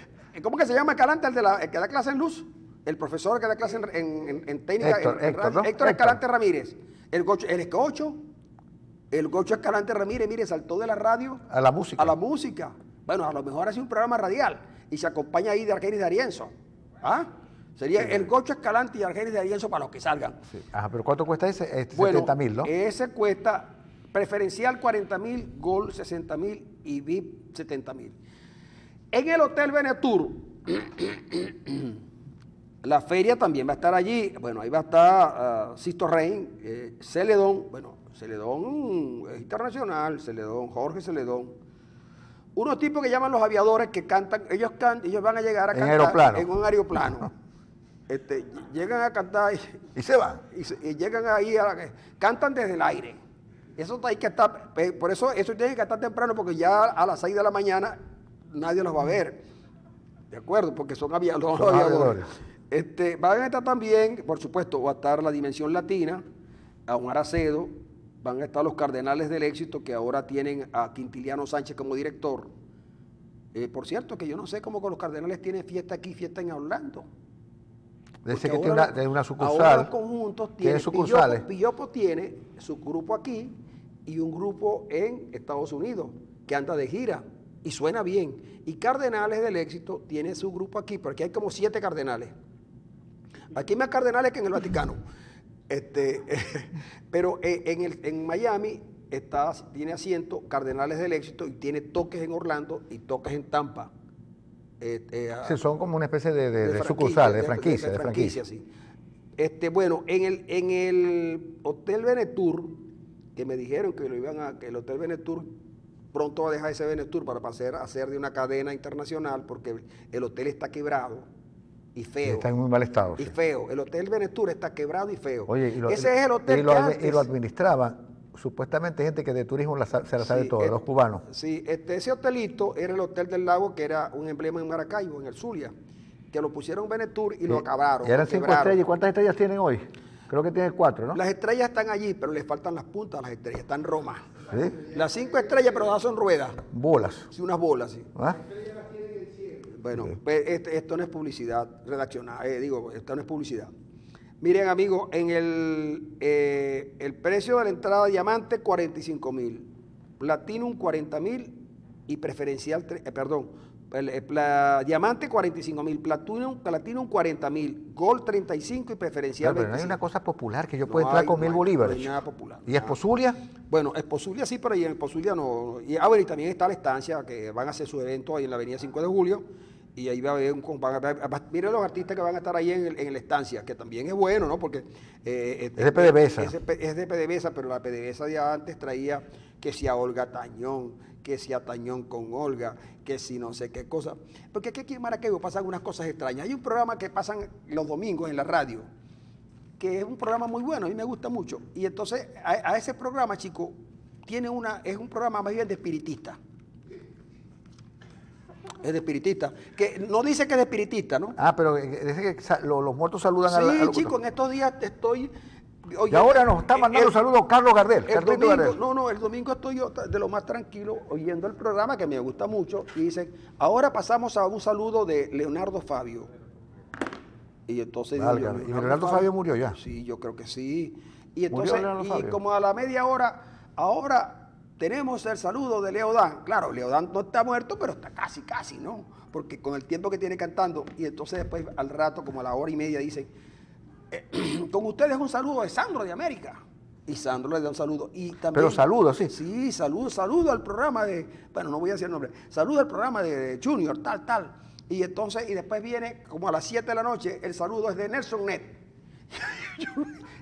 ¿Cómo que se llama Escalante, el que da clase en luz? El profesor que da clase en técnica. Héctor Escalante Ramírez. El Gocho Escalante Ramírez, mire, saltó de la radio a la música. Bueno, a lo mejor hace un programa radial y se acompaña ahí de Argenis de Arienzo. ¿Ah? Sería el Gocho Escalante y Argenis de Arienzo para los que salgan. Sí. Ajá, pero ¿cuánto cuesta ese? Bueno, 70.000, ¿no? Ese cuesta preferencial 40.000, Gold 60.000 y VIP 70.000. En el Hotel Venetur, la feria también va a estar allí. Bueno, ahí va a estar Sisto Rein, Celedón. Bueno, Celedón es internacional, Jorge Celedón. Unos tipos que llaman los aviadores que cantan, ellos van a llegar a cantar en un aeroplano. Llegan a cantar y se van. Y llegan ahí, cantan desde el aire. Eso hay que estar, por eso tiene que estar temprano, porque ya a las 6 de la mañana nadie los va a ver. ¿De acuerdo? Porque son aviadores. Van a estar también, por supuesto, va a estar la Dimensión Latina, a Omar Acedo, van a estar los Cardenales del Éxito, que ahora tienen a Quintiliano Sánchez como director. Por cierto, que yo no sé cómo con los Cardenales tienen fiesta aquí, fiesta en Orlando. Dice que tiene una sucursal. Ahora los conjuntos tiene sucursales. Pillopo tiene su grupo aquí y un grupo en Estados Unidos que anda de gira y suena bien. Y Cardenales del Éxito tiene su grupo aquí, porque hay como 7 cardenales. Aquí hay más cardenales que en el Vaticano. Pero en Miami tiene asiento Cardenales del Éxito y tiene toques en Orlando y toques en Tampa. Sí, son como una especie de sucursal, de franquicia. Sí. Bueno, en el Hotel Venetur, que me dijeron que el Hotel Venetur pronto va a dejar ese Venetur para hacer de una cadena internacional, porque el hotel está quebrado y feo. Está en muy mal estado. Y feo. El Hotel Venetur está quebrado y feo. Oye, ese es el hotel y lo administraba supuestamente gente que de turismo se la sabe todo, los cubanos. Sí, ese hotelito era el Hotel del Lago, que era un emblema en Maracaibo, en el Zulia, que lo pusieron Venetur y lo acabaron. Y eran 5 estrellas. ¿Y cuántas estrellas tienen hoy? Creo que tienen 4, ¿no? Las estrellas están allí, pero les faltan las puntas a las estrellas, están romas. ¿Sí? Las 5 estrellas, pero no son ruedas. Bolas. Sí, unas bolas, sí. ¿Ah? Bueno, pues esto no es publicidad redaccional, esto no es publicidad. Miren, amigos, en el precio de la entrada diamante, 45.000, Platinum 40.000 y preferencial, diamante 45.000, Platinum 40.000, Gold 35 y preferencial 25. Pero no hay una cosa popular que yo pueda entrar con 1.000 bolívares. No hay nada popular. ¿Y Espozulia? Bueno, Espozulia sí, pero ahí en Espozulia no. Y también está la estancia, que van a hacer su evento ahí en la avenida 5 de Julio. Y ahí va a haber miren los artistas que van a estar ahí en la estancia, que también es bueno, ¿no? Porque es de PDVSA. Es de PDVSA, pero la PDVSA de antes traía que si a Olga Tañón, que si a Tañón con Olga, que si no sé qué cosa. Porque aquí en Maracaibo pasan unas cosas extrañas. Hay un programa que pasan los domingos en la radio, que es un programa muy bueno, a mí me gusta mucho. Y entonces a ese programa, chico, es un programa más bien de espiritista. Es de espiritista. Que no dice que es de espiritista, ¿no? Ah, pero dice que los muertos saludan a Sí, chicos, en estos días estoy... Y ahora nos está mandando saludos Carlos Gardel. El domingo estoy yo de lo más tranquilo oyendo el programa, que me gusta mucho, y dicen, ahora pasamos a un saludo de Leonardo Fabio. Y entonces... ¿Y Leonardo Fabio murió ya? Sí, yo creo que sí. Y entonces, como a la media hora, ahora tenemos el saludo de Leodán. Claro, Leodán no está muerto, pero está casi, ¿no? Porque con el tiempo que tiene cantando, y entonces después al rato, como a la hora y media, dicen, con ustedes un saludo de Sandro de América. Y Sandro le da un saludo. Y también, pero saludo, sí. Sí, saludo al programa de, bueno, no voy a decir el nombre, saludo al programa de Junior, tal. Y entonces, y después viene, como a las 7 de la noche, el saludo es de Nelson Net.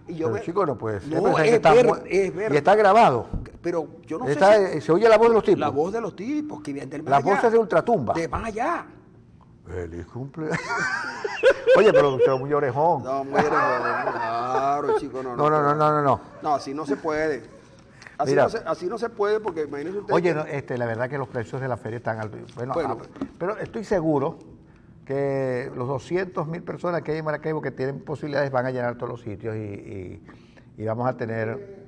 Y yo Pero chico, no puede ser. No, es verdad. Y está grabado. Pero yo no sé si... Se oye la voz de los tipos. La voz de los tipos, que vienen del más Las allá. voces de Ultratumba. De más allá. Feliz cumpleaños. Oye, pero usted es muy orejón. No, muy orejón. Claro, chico, no. No, así no se puede. Así no se puede porque imagínense usted. Oye, la verdad que los precios de la feria están altos. Bueno, pero estoy seguro que los 200.000 personas que hay en Maracaibo que tienen posibilidades van a llenar todos los sitios y vamos a tener,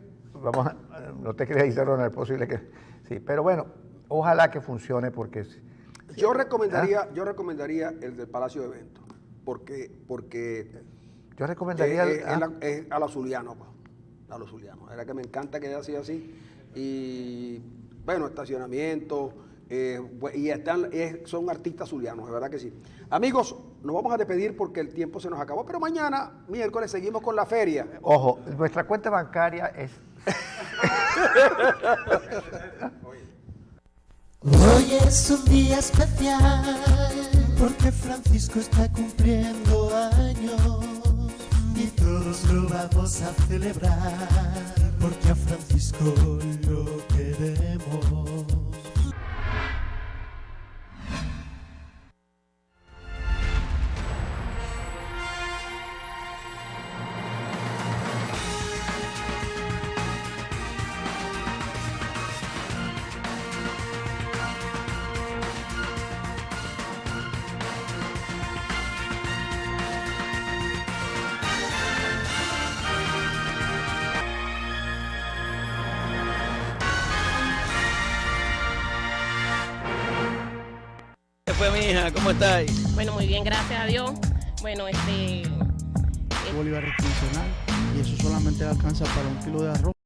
no te creas, Ronald, es posible que sí, pero bueno, ojalá que funcione porque... Yo recomendaría el del Palacio de Eventos, porque yo recomendaría a los zulianos, a los zulianos. La verdad que me encanta que haya sido así. Y bueno, estacionamiento, y son artistas zulianos, de verdad que sí. Amigos, nos vamos a despedir porque el tiempo se nos acabó, pero mañana, miércoles, seguimos con la feria. Ojo, nuestra cuenta bancaria es... Hoy es un día especial porque Francisco está cumpliendo años y todos lo vamos a celebrar porque a Francisco lo queremos. ¿Qué fue, mi hija? ¿Cómo estáis? Bueno, muy bien, gracias a Dios. Bueno, Bolívar regional y eso solamente alcanza para 1 kilo de arroz.